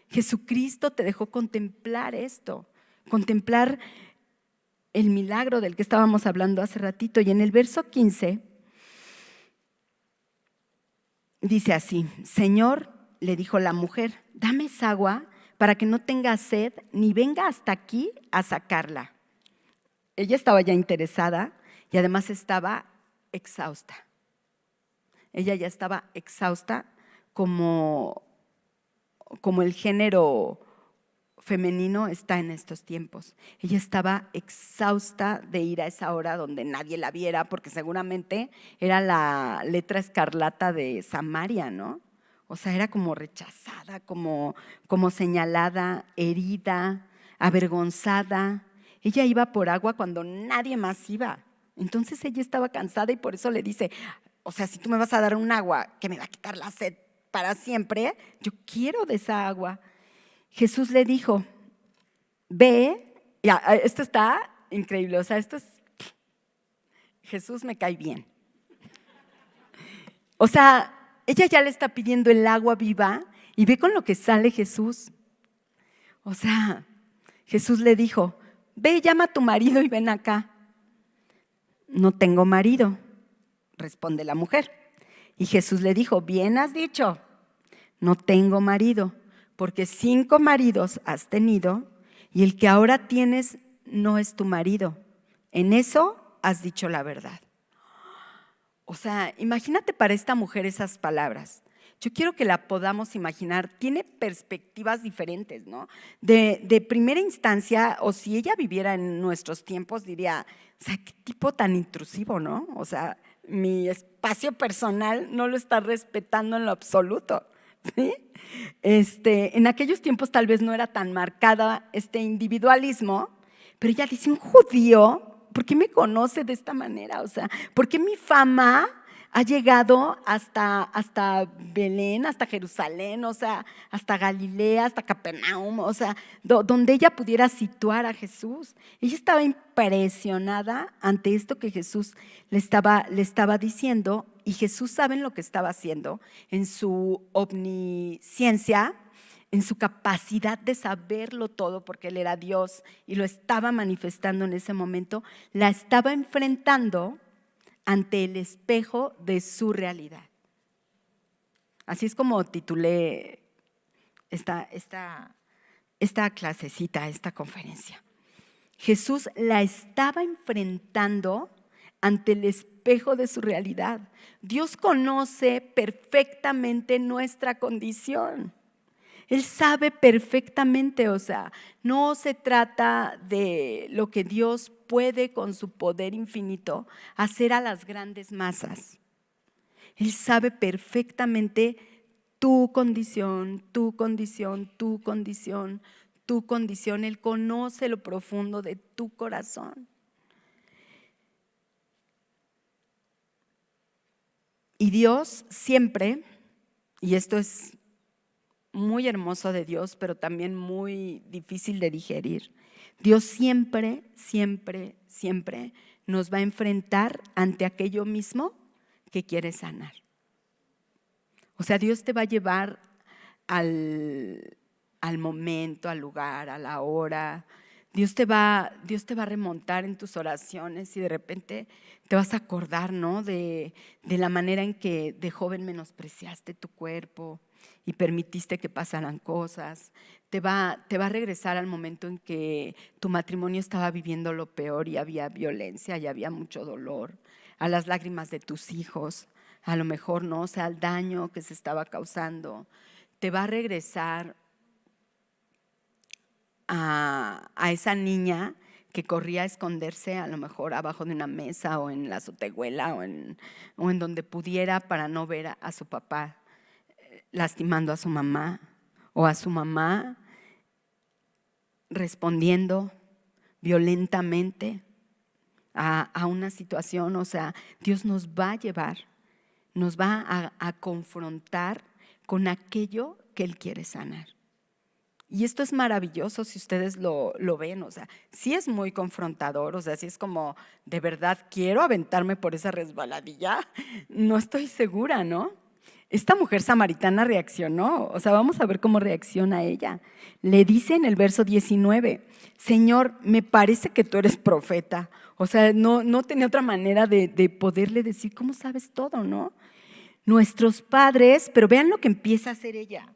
Jesucristo te dejó contemplar esto, contemplar el milagro del que estábamos hablando hace ratito. Y en el verso 15 dice así: Señor, le dijo la mujer, dame esa agua para que no tenga sed ni venga hasta aquí a sacarla. Ella estaba ya interesada y además estaba exhausta. Ella ya estaba exhausta como el género femenino está en estos tiempos. Ella estaba exhausta de ir a esa hora donde nadie la viera, porque seguramente era la letra escarlata de Samaria, ¿no? O sea, era como rechazada, como señalada, herida, avergonzada. Ella iba por agua cuando nadie más iba. Entonces ella estaba cansada y por eso le dice, o sea, si tú me vas a dar un agua que me va a quitar la sed para siempre, yo quiero de esa agua. Jesús le dijo, ve, ya, esto está increíble, o sea, Jesús me cae bien. O sea, ella ya le está pidiendo el agua viva y ve con lo que sale Jesús. O sea, Jesús le dijo, ve, llama a tu marido y ven acá. No tengo marido, responde la mujer. Y Jesús le dijo, bien has dicho, no tengo marido, porque 5 maridos has tenido y el que ahora tienes no es tu marido. En eso has dicho la verdad. O sea, imagínate para esta mujer esas palabras. Yo quiero que la podamos imaginar, tiene perspectivas diferentes, ¿no? De primera instancia, o si ella viviera en nuestros tiempos, diría, o sea, qué tipo tan intrusivo, ¿no? O sea, mi espacio personal no lo está respetando en lo absoluto, ¿sí? En aquellos tiempos tal vez no era tan marcada este individualismo, pero ella dice, un judío, ¿por qué me conoce de esta manera? O sea, ¿por qué mi fama ha llegado hasta Belén, hasta Jerusalén, o sea, hasta Galilea, hasta Capernaum, o sea, donde ella pudiera situar a Jesús? Ella estaba impresionada ante esto que Jesús le estaba diciendo, y Jesús sabe lo que estaba haciendo en su omnisciencia, en su capacidad de saberlo todo, porque Él era Dios y lo estaba manifestando en ese momento, la estaba enfrentando ante el espejo de su realidad. Así es como titulé esta clasecita, esta conferencia. Jesús la estaba enfrentando ante el espejo de su realidad. Dios conoce perfectamente nuestra condición. Él sabe perfectamente, o sea, no se trata de lo que Dios puede con su poder infinito hacer a las grandes masas. Él sabe perfectamente tu condición, tu condición, tu condición, tu condición. Él conoce lo profundo de tu corazón. Y Dios siempre, y esto es muy hermoso de Dios, pero también muy difícil de digerir. Dios siempre, siempre, siempre nos va a enfrentar ante aquello mismo que quiere sanar. O sea, Dios te va a llevar al momento, al lugar, a la hora. Dios te va a remontar en tus oraciones y de repente te vas a acordar, ¿no? De la manera en que de joven menospreciaste tu cuerpo, y permitiste que pasaran cosas. Te va a regresar al momento en que tu matrimonio estaba viviendo lo peor y había violencia y había mucho dolor, a las lágrimas de tus hijos, a lo mejor, ¿no? O sea, al daño que se estaba causando. Te va a regresar a esa niña que corría a esconderse a lo mejor abajo de una mesa o en la azotehuela o en donde pudiera para no ver a su papá lastimando a su mamá, o a su mamá respondiendo violentamente a una situación. O sea, Dios nos va a llevar, nos va a confrontar con aquello que Él quiere sanar. Y esto es maravilloso si ustedes lo ven, o sea, sí es muy confrontador, o sea, sí es como, ¿de verdad quiero aventarme por esa resbaladilla? No estoy segura, ¿no? Esta mujer samaritana reaccionó, o sea, vamos a ver cómo reacciona ella. Le dice en el verso 19, Señor, me parece que tú eres profeta. O sea, no tenía otra manera de poderle decir, ¿cómo sabes todo, no? Nuestros padres, pero vean lo que empieza a hacer ella.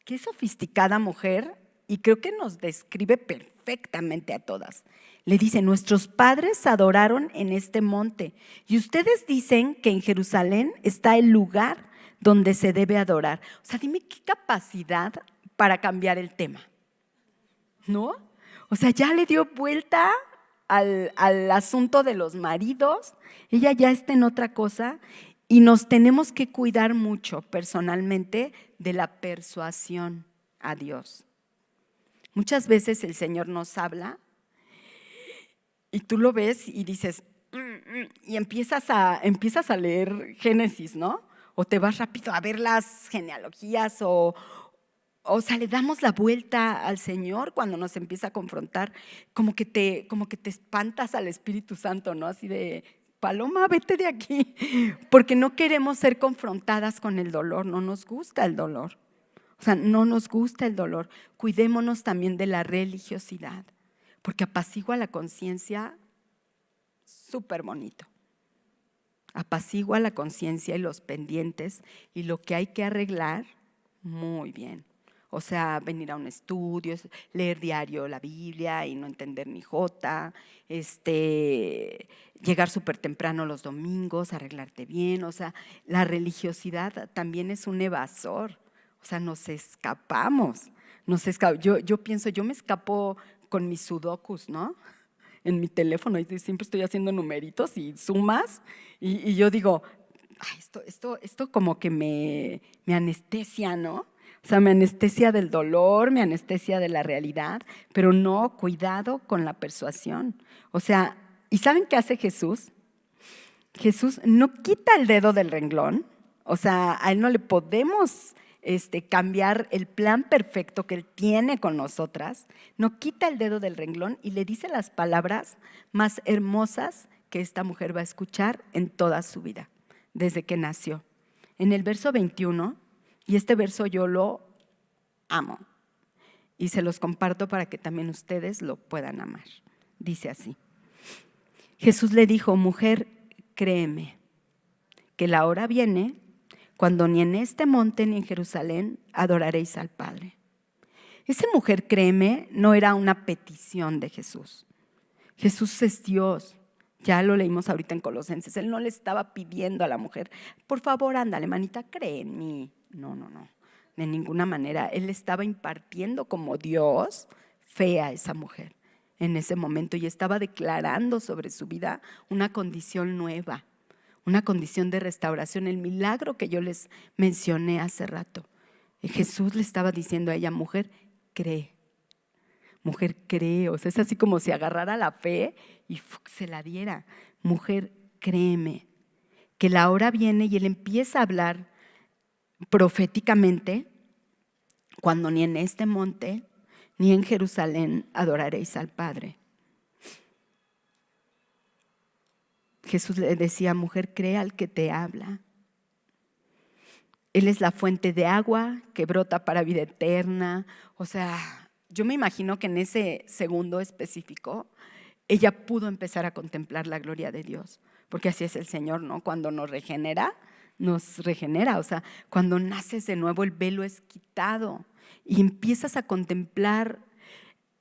Qué sofisticada mujer, y creo que nos describe perfectamente a todas. Le dice, nuestros padres adoraron en este monte, y ustedes dicen que en Jerusalén está el lugar donde se debe adorar. O sea, dime qué capacidad para cambiar el tema, ¿no? O sea, ya le dio vuelta al asunto de los maridos, ella ya está en otra cosa. Y nos tenemos que cuidar mucho personalmente de la persuasión a Dios. Muchas veces el Señor nos habla y tú lo ves y dices, y empiezas a leer Génesis, ¿no? O te vas rápido a ver las genealogías o sea, le damos la vuelta al Señor cuando nos empieza a confrontar, como que te espantas al Espíritu Santo, ¿no? Así de, Paloma, vete de aquí, porque no queremos ser confrontadas con el dolor, no nos gusta el dolor. O sea, no nos gusta el dolor. Cuidémonos también de la religiosidad, porque apacigua la conciencia, súper bonito. Apacigua la conciencia y los pendientes y lo que hay que arreglar, muy bien. O sea, venir a un estudio, leer diario la Biblia y no entender ni jota, llegar súper temprano los domingos, arreglarte bien. O sea, la religiosidad también es un evasor. O sea, nos escapamos. Yo pienso, yo me escapo con mis sudokus, ¿no? En mi teléfono, y siempre estoy haciendo numeritos y sumas, y yo digo, ay, esto como que me anestesia, ¿no? O sea, me anestesia del dolor, me anestesia de la realidad, pero no, cuidado con la persuasión. O sea, ¿y saben qué hace Jesús? Jesús no quita el dedo del renglón, o sea, a Él no le podemos cambiar el plan perfecto que Él tiene con nosotras, no quita el dedo del renglón y le dice las palabras más hermosas que esta mujer va a escuchar en toda su vida, desde que nació. En el verso 21, y este verso yo lo amo, y se los comparto para que también ustedes lo puedan amar. Dice así, Jesús le dijo, mujer, créeme, que la hora viene cuando ni en este monte ni en Jerusalén adoraréis al Padre. Esa mujer, créeme, no era una petición de Jesús. Jesús es Dios. Ya lo leímos ahorita en Colosenses. Él no le estaba pidiendo a la mujer, por favor, ándale, manita, cree en mí. No, de ninguna manera. Él le estaba impartiendo como Dios fe a esa mujer en ese momento y estaba declarando sobre su vida una condición nueva, una condición de restauración, el milagro que yo les mencioné hace rato. Jesús le estaba diciendo a ella, mujer, cree. Mujer, cree. O sea, es así como si agarrara la fe y se la diera. Mujer, créeme, que la hora viene, y él empieza a hablar proféticamente, cuando ni en este monte ni en Jerusalén adoraréis al Padre. Jesús le decía, mujer, cree al que te habla. Él es la fuente de agua que brota para vida eterna. O sea, yo me imagino que en ese segundo específico, ella pudo empezar a contemplar la gloria de Dios, porque así es el Señor, ¿no? Cuando nos regenera, nos regenera. O sea, cuando naces de nuevo el velo es quitado y empiezas a contemplar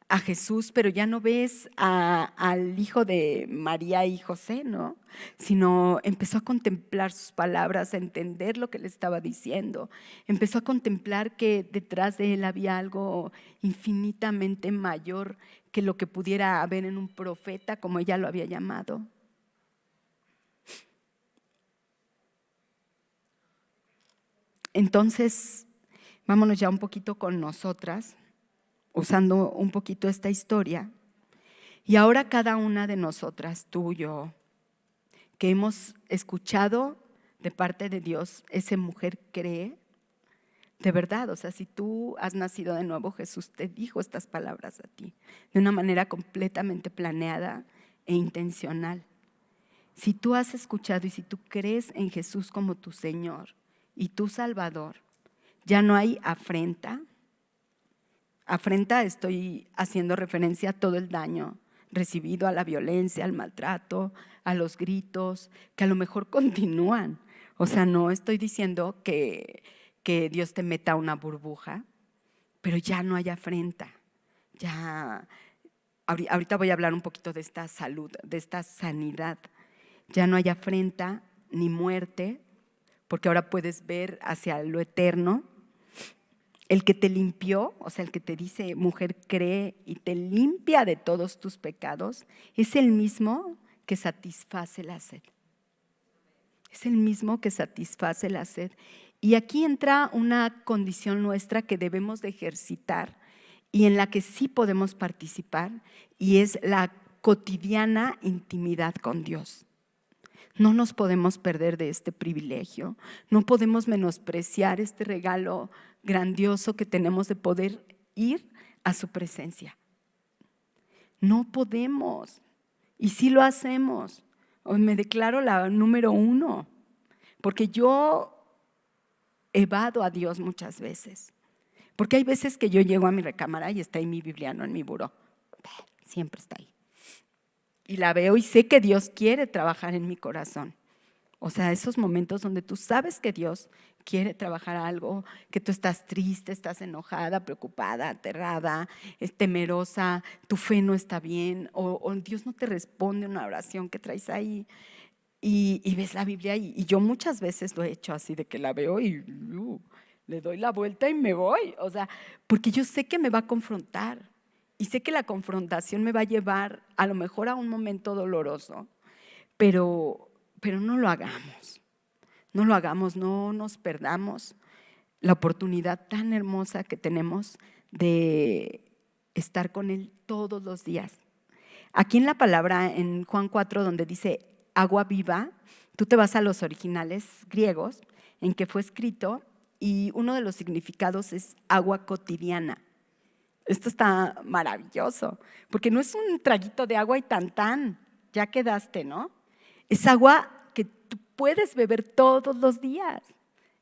a Jesús, pero ya no ves al hijo de María y José, ¿no? Sino empezó a contemplar sus palabras, a entender lo que le estaba diciendo. Empezó a contemplar que detrás de él había algo infinitamente mayor que lo que pudiera haber en un profeta, como ella lo había llamado. Entonces, vámonos ya un poquito con nosotras, usando un poquito esta historia. Y ahora cada una de nosotras, tú, yo, que hemos escuchado de parte de Dios, esa mujer cree, de verdad, o sea, si tú has nacido de nuevo, Jesús te dijo estas palabras a ti, de una manera completamente planeada e intencional. Si tú has escuchado y si tú crees en Jesús como tu Señor y tu Salvador, ya no hay afrenta. Afrenta, estoy haciendo referencia a todo el daño recibido, a la violencia, al maltrato, a los gritos, que a lo mejor continúan. O sea, no estoy diciendo que Dios te meta una burbuja, pero ya no hay afrenta. Ya, ahorita voy a hablar un poquito de esta salud, de esta sanidad. Ya no hay afrenta ni muerte, porque ahora puedes ver hacia lo eterno. El que te limpió, o sea, el que te dice, mujer, cree y te limpia de todos tus pecados, es el mismo que satisface la sed. Es el mismo que satisface la sed. Y aquí entra una condición nuestra que debemos de ejercitar y en la que sí podemos participar, y es la cotidiana intimidad con Dios. No nos podemos perder de este privilegio, no podemos menospreciar este regalo grandioso que tenemos de poder ir a su presencia. No podemos, y sí lo hacemos. Hoy me declaro la número 1, porque yo evado a Dios muchas veces. Porque hay veces que yo llego a mi recámara y está ahí mi Biblia, no en mi buró. Siempre está ahí. Y la veo y sé que Dios quiere trabajar en mi corazón. O sea, esos momentos donde tú sabes que Dios quiere trabajar algo, que tú estás triste, estás enojada, preocupada, aterrada, temerosa, tu fe no está bien, o Dios no te responde una oración que traes ahí. Y ves la Biblia y yo muchas veces lo he hecho así, de que la veo y le doy la vuelta y me voy. O sea, porque yo sé que me va a confrontar y sé que la confrontación me va a llevar a lo mejor a un momento doloroso, pero no lo hagamos. No lo hagamos, no nos perdamos la oportunidad tan hermosa que tenemos de estar con Él todos los días. Aquí en la palabra, en Juan 4, donde dice agua viva, tú te vas a los originales griegos en que fue escrito y uno de los significados es agua cotidiana. Esto está maravilloso, porque no es un traguito de agua y tan, ya quedaste, ¿no? Es agua que tú puedes beber todos los días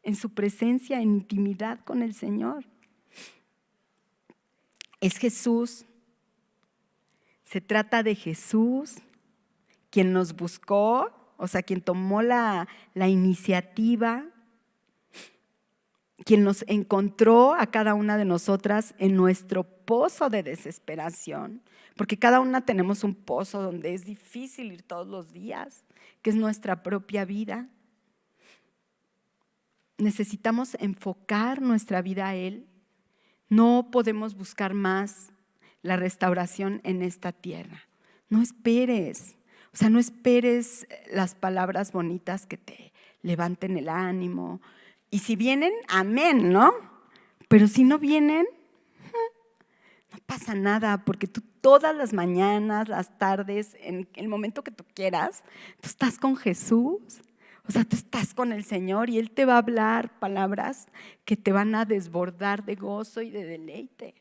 en su presencia, en intimidad con el Señor. Es Jesús. Se trata de Jesús, quien nos buscó, o sea, quien tomó la iniciativa, quien nos encontró a cada una de nosotras en nuestro pozo de desesperación, porque cada una tenemos un pozo donde es difícil ir todos los días, que es nuestra propia vida. Necesitamos enfocar nuestra vida a Él. No podemos buscar más la restauración en esta tierra. No esperes, o sea, no esperes las palabras bonitas que te levanten el ánimo. Y si vienen, amén, ¿no? Pero si no vienen, no pasa nada, porque tú todas las mañanas, las tardes, en el momento que tú quieras, tú estás con Jesús. O sea, tú estás con el Señor y Él te va a hablar palabras que te van a desbordar de gozo y de deleite.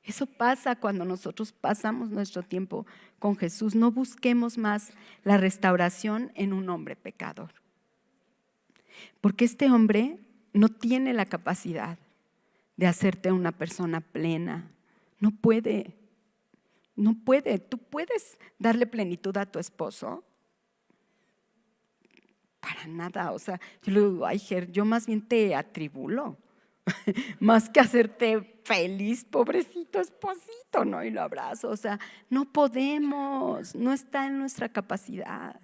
Eso pasa cuando nosotros pasamos nuestro tiempo con Jesús. No busquemos más la restauración en un hombre pecador. Porque este hombre no tiene la capacidad de hacerte una persona plena. No puede. No puede. Tú puedes darle plenitud a tu esposo, para nada. O sea, yo le digo, ay, Ger, yo más bien te atribulo, más que hacerte feliz, pobrecito esposito, ¿no? Y lo abrazo. O sea, no podemos, no está en nuestra capacidad.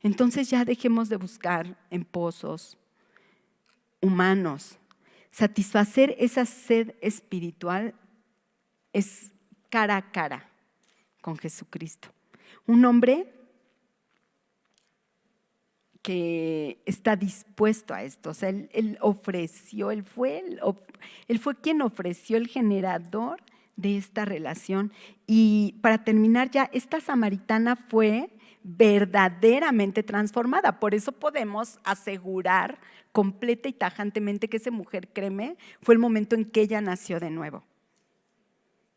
Entonces ya dejemos de buscar en pozos humanos. Satisfacer esa sed espiritual es cara a cara con Jesucristo. Un hombre que está dispuesto a esto. O sea, él ofreció, él fue quien ofreció, el generador de esta relación. Y para terminar ya, esta samaritana fue verdaderamente transformada. Por eso podemos asegurar completa y tajantemente que esa mujer, créeme, fue el momento en que ella nació de nuevo,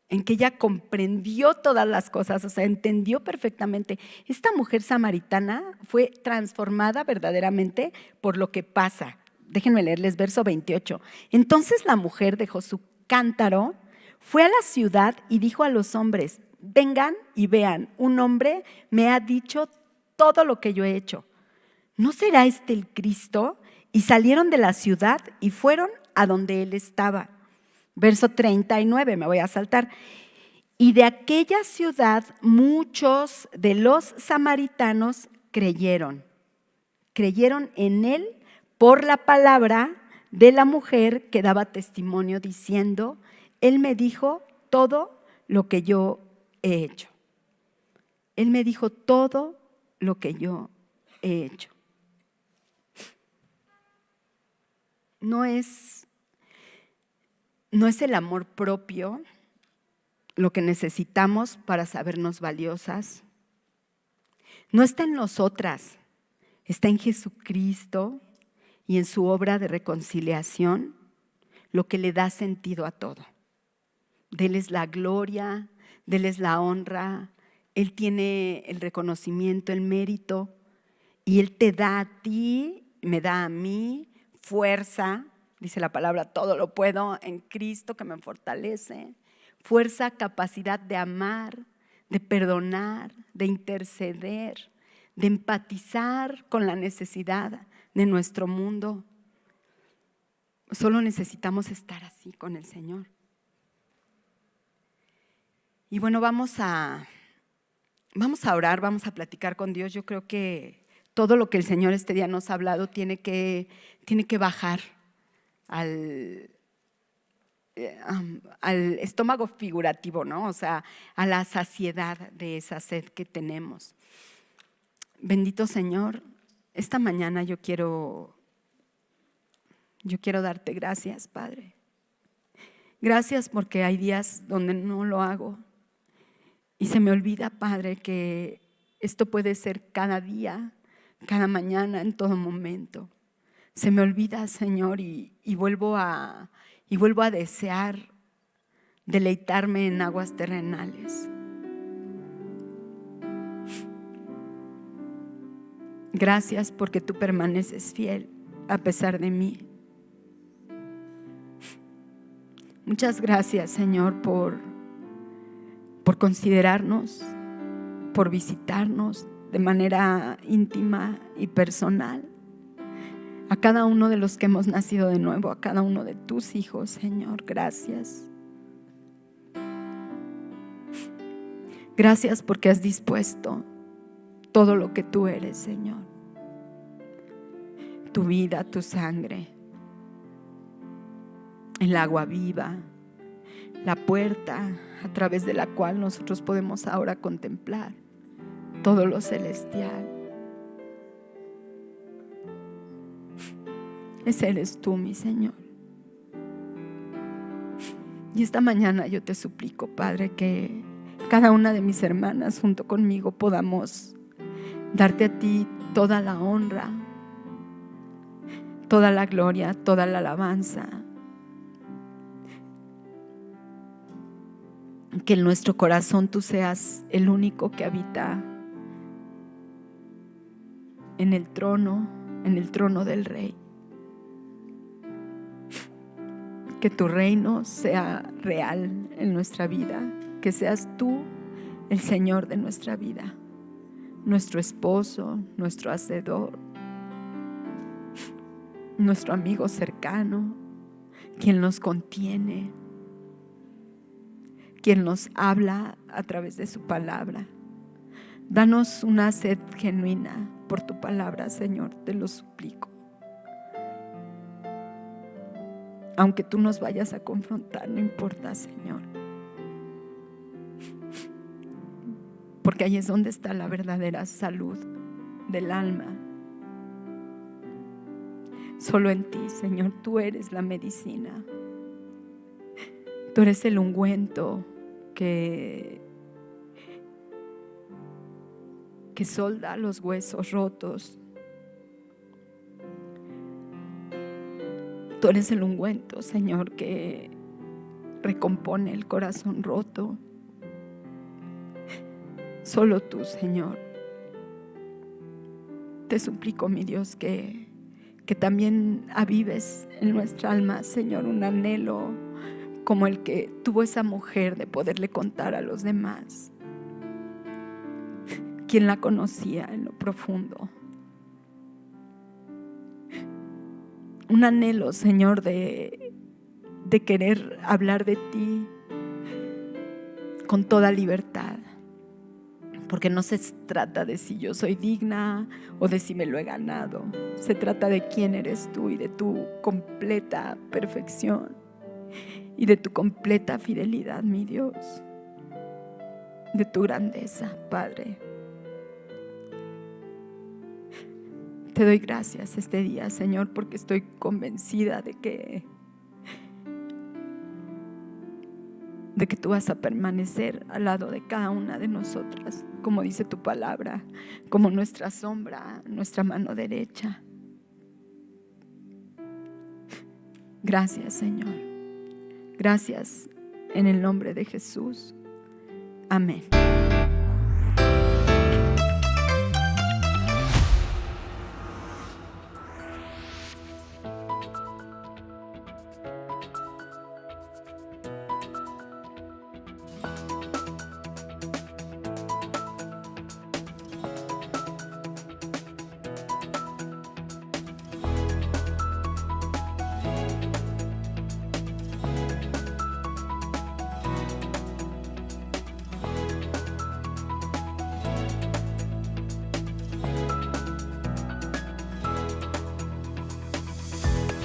en que ella comprendió todas las cosas, o sea, entendió perfectamente. Esta mujer samaritana fue transformada verdaderamente por lo que pasa. Déjenme leerles verso 28. Entonces la mujer dejó su cántaro, fue a la ciudad y dijo a los hombres: vengan y vean, un hombre me ha dicho todo lo que yo he hecho. ¿No será este el Cristo? Y salieron de la ciudad y fueron a donde él estaba. Verso 39, me voy a saltar. Y de aquella ciudad muchos de los samaritanos creyeron en él por la palabra de la mujer que daba testimonio diciendo: él me dijo todo lo que yo he hecho. Él me dijo todo lo que yo he hecho. No es el amor propio lo que necesitamos para sabernos valiosas. No está en nosotras, está en Jesucristo y en su obra de reconciliación lo que le da sentido a todo. De Él es la gloria, de Él es la honra, Él tiene el reconocimiento, el mérito, y Él te da a ti, me da a mí fuerza. Dice la palabra: todo lo puedo en Cristo que me fortalece. Fuerza, capacidad de amar, de perdonar, de interceder, de empatizar con la necesidad de nuestro mundo. Solo necesitamos estar así con el Señor. Y bueno, vamos a orar, vamos a platicar con Dios. Yo creo que todo lo que el Señor este día nos ha hablado tiene que bajar al estómago figurativo, ¿no? O sea, a la saciedad de esa sed que tenemos. Bendito Señor, esta mañana yo quiero darte gracias, Padre. Gracias porque hay días donde no lo hago y se me olvida, Padre, que esto puede ser cada día, cada mañana, en todo momento. Se me olvida, Señor, y vuelvo a desear deleitarme en aguas terrenales. Gracias porque tú permaneces fiel a pesar de mí. Muchas gracias, Señor, por considerarnos, por visitarnos de manera íntima y personal. A cada uno de los que hemos nacido de nuevo, a cada uno de tus hijos, Señor, gracias. Gracias porque has dispuesto todo lo que tú eres, Señor. Tu vida, tu sangre, el agua viva, la puerta a través de la cual nosotros podemos ahora contemplar todo lo celestial. Ese eres tú, mi Señor. Y esta mañana yo te suplico, Padre, que cada una de mis hermanas junto conmigo podamos darte a ti toda la honra, toda la gloria, toda la alabanza. Que en nuestro corazón tú seas el único que habita en el trono del Rey. Que tu reino sea real en nuestra vida, que seas tú el Señor de nuestra vida, nuestro esposo, nuestro hacedor, nuestro amigo cercano, quien nos contiene, quien nos habla a través de su palabra. Danos una sed genuina por tu palabra, Señor, te lo suplico. Aunque tú nos vayas a confrontar, no importa, Señor. Porque ahí es donde está la verdadera salud del alma. Solo en ti, Señor, tú eres la medicina. Tú eres el ungüento que solda los huesos rotos. Tú eres el ungüento, Señor, que recompone el corazón roto. Solo tú, Señor. Te suplico, mi Dios, que también avives en nuestra alma, Señor, un anhelo como el que tuvo esa mujer de poderle contar a los demás quién la conocía en lo profundo. Un anhelo, Señor, de querer hablar de ti con toda libertad. Porque no se trata de si yo soy digna o de si me lo he ganado. Se trata de quién eres tú y de tu completa perfección y de tu completa fidelidad, mi Dios, de tu grandeza, Padre. Te doy gracias este día, Señor, porque estoy convencida de que tú vas a permanecer al lado de cada una de nosotras, como dice tu palabra, como nuestra sombra, nuestra mano derecha. Gracias, Señor. Gracias en el nombre de Jesús. Amén.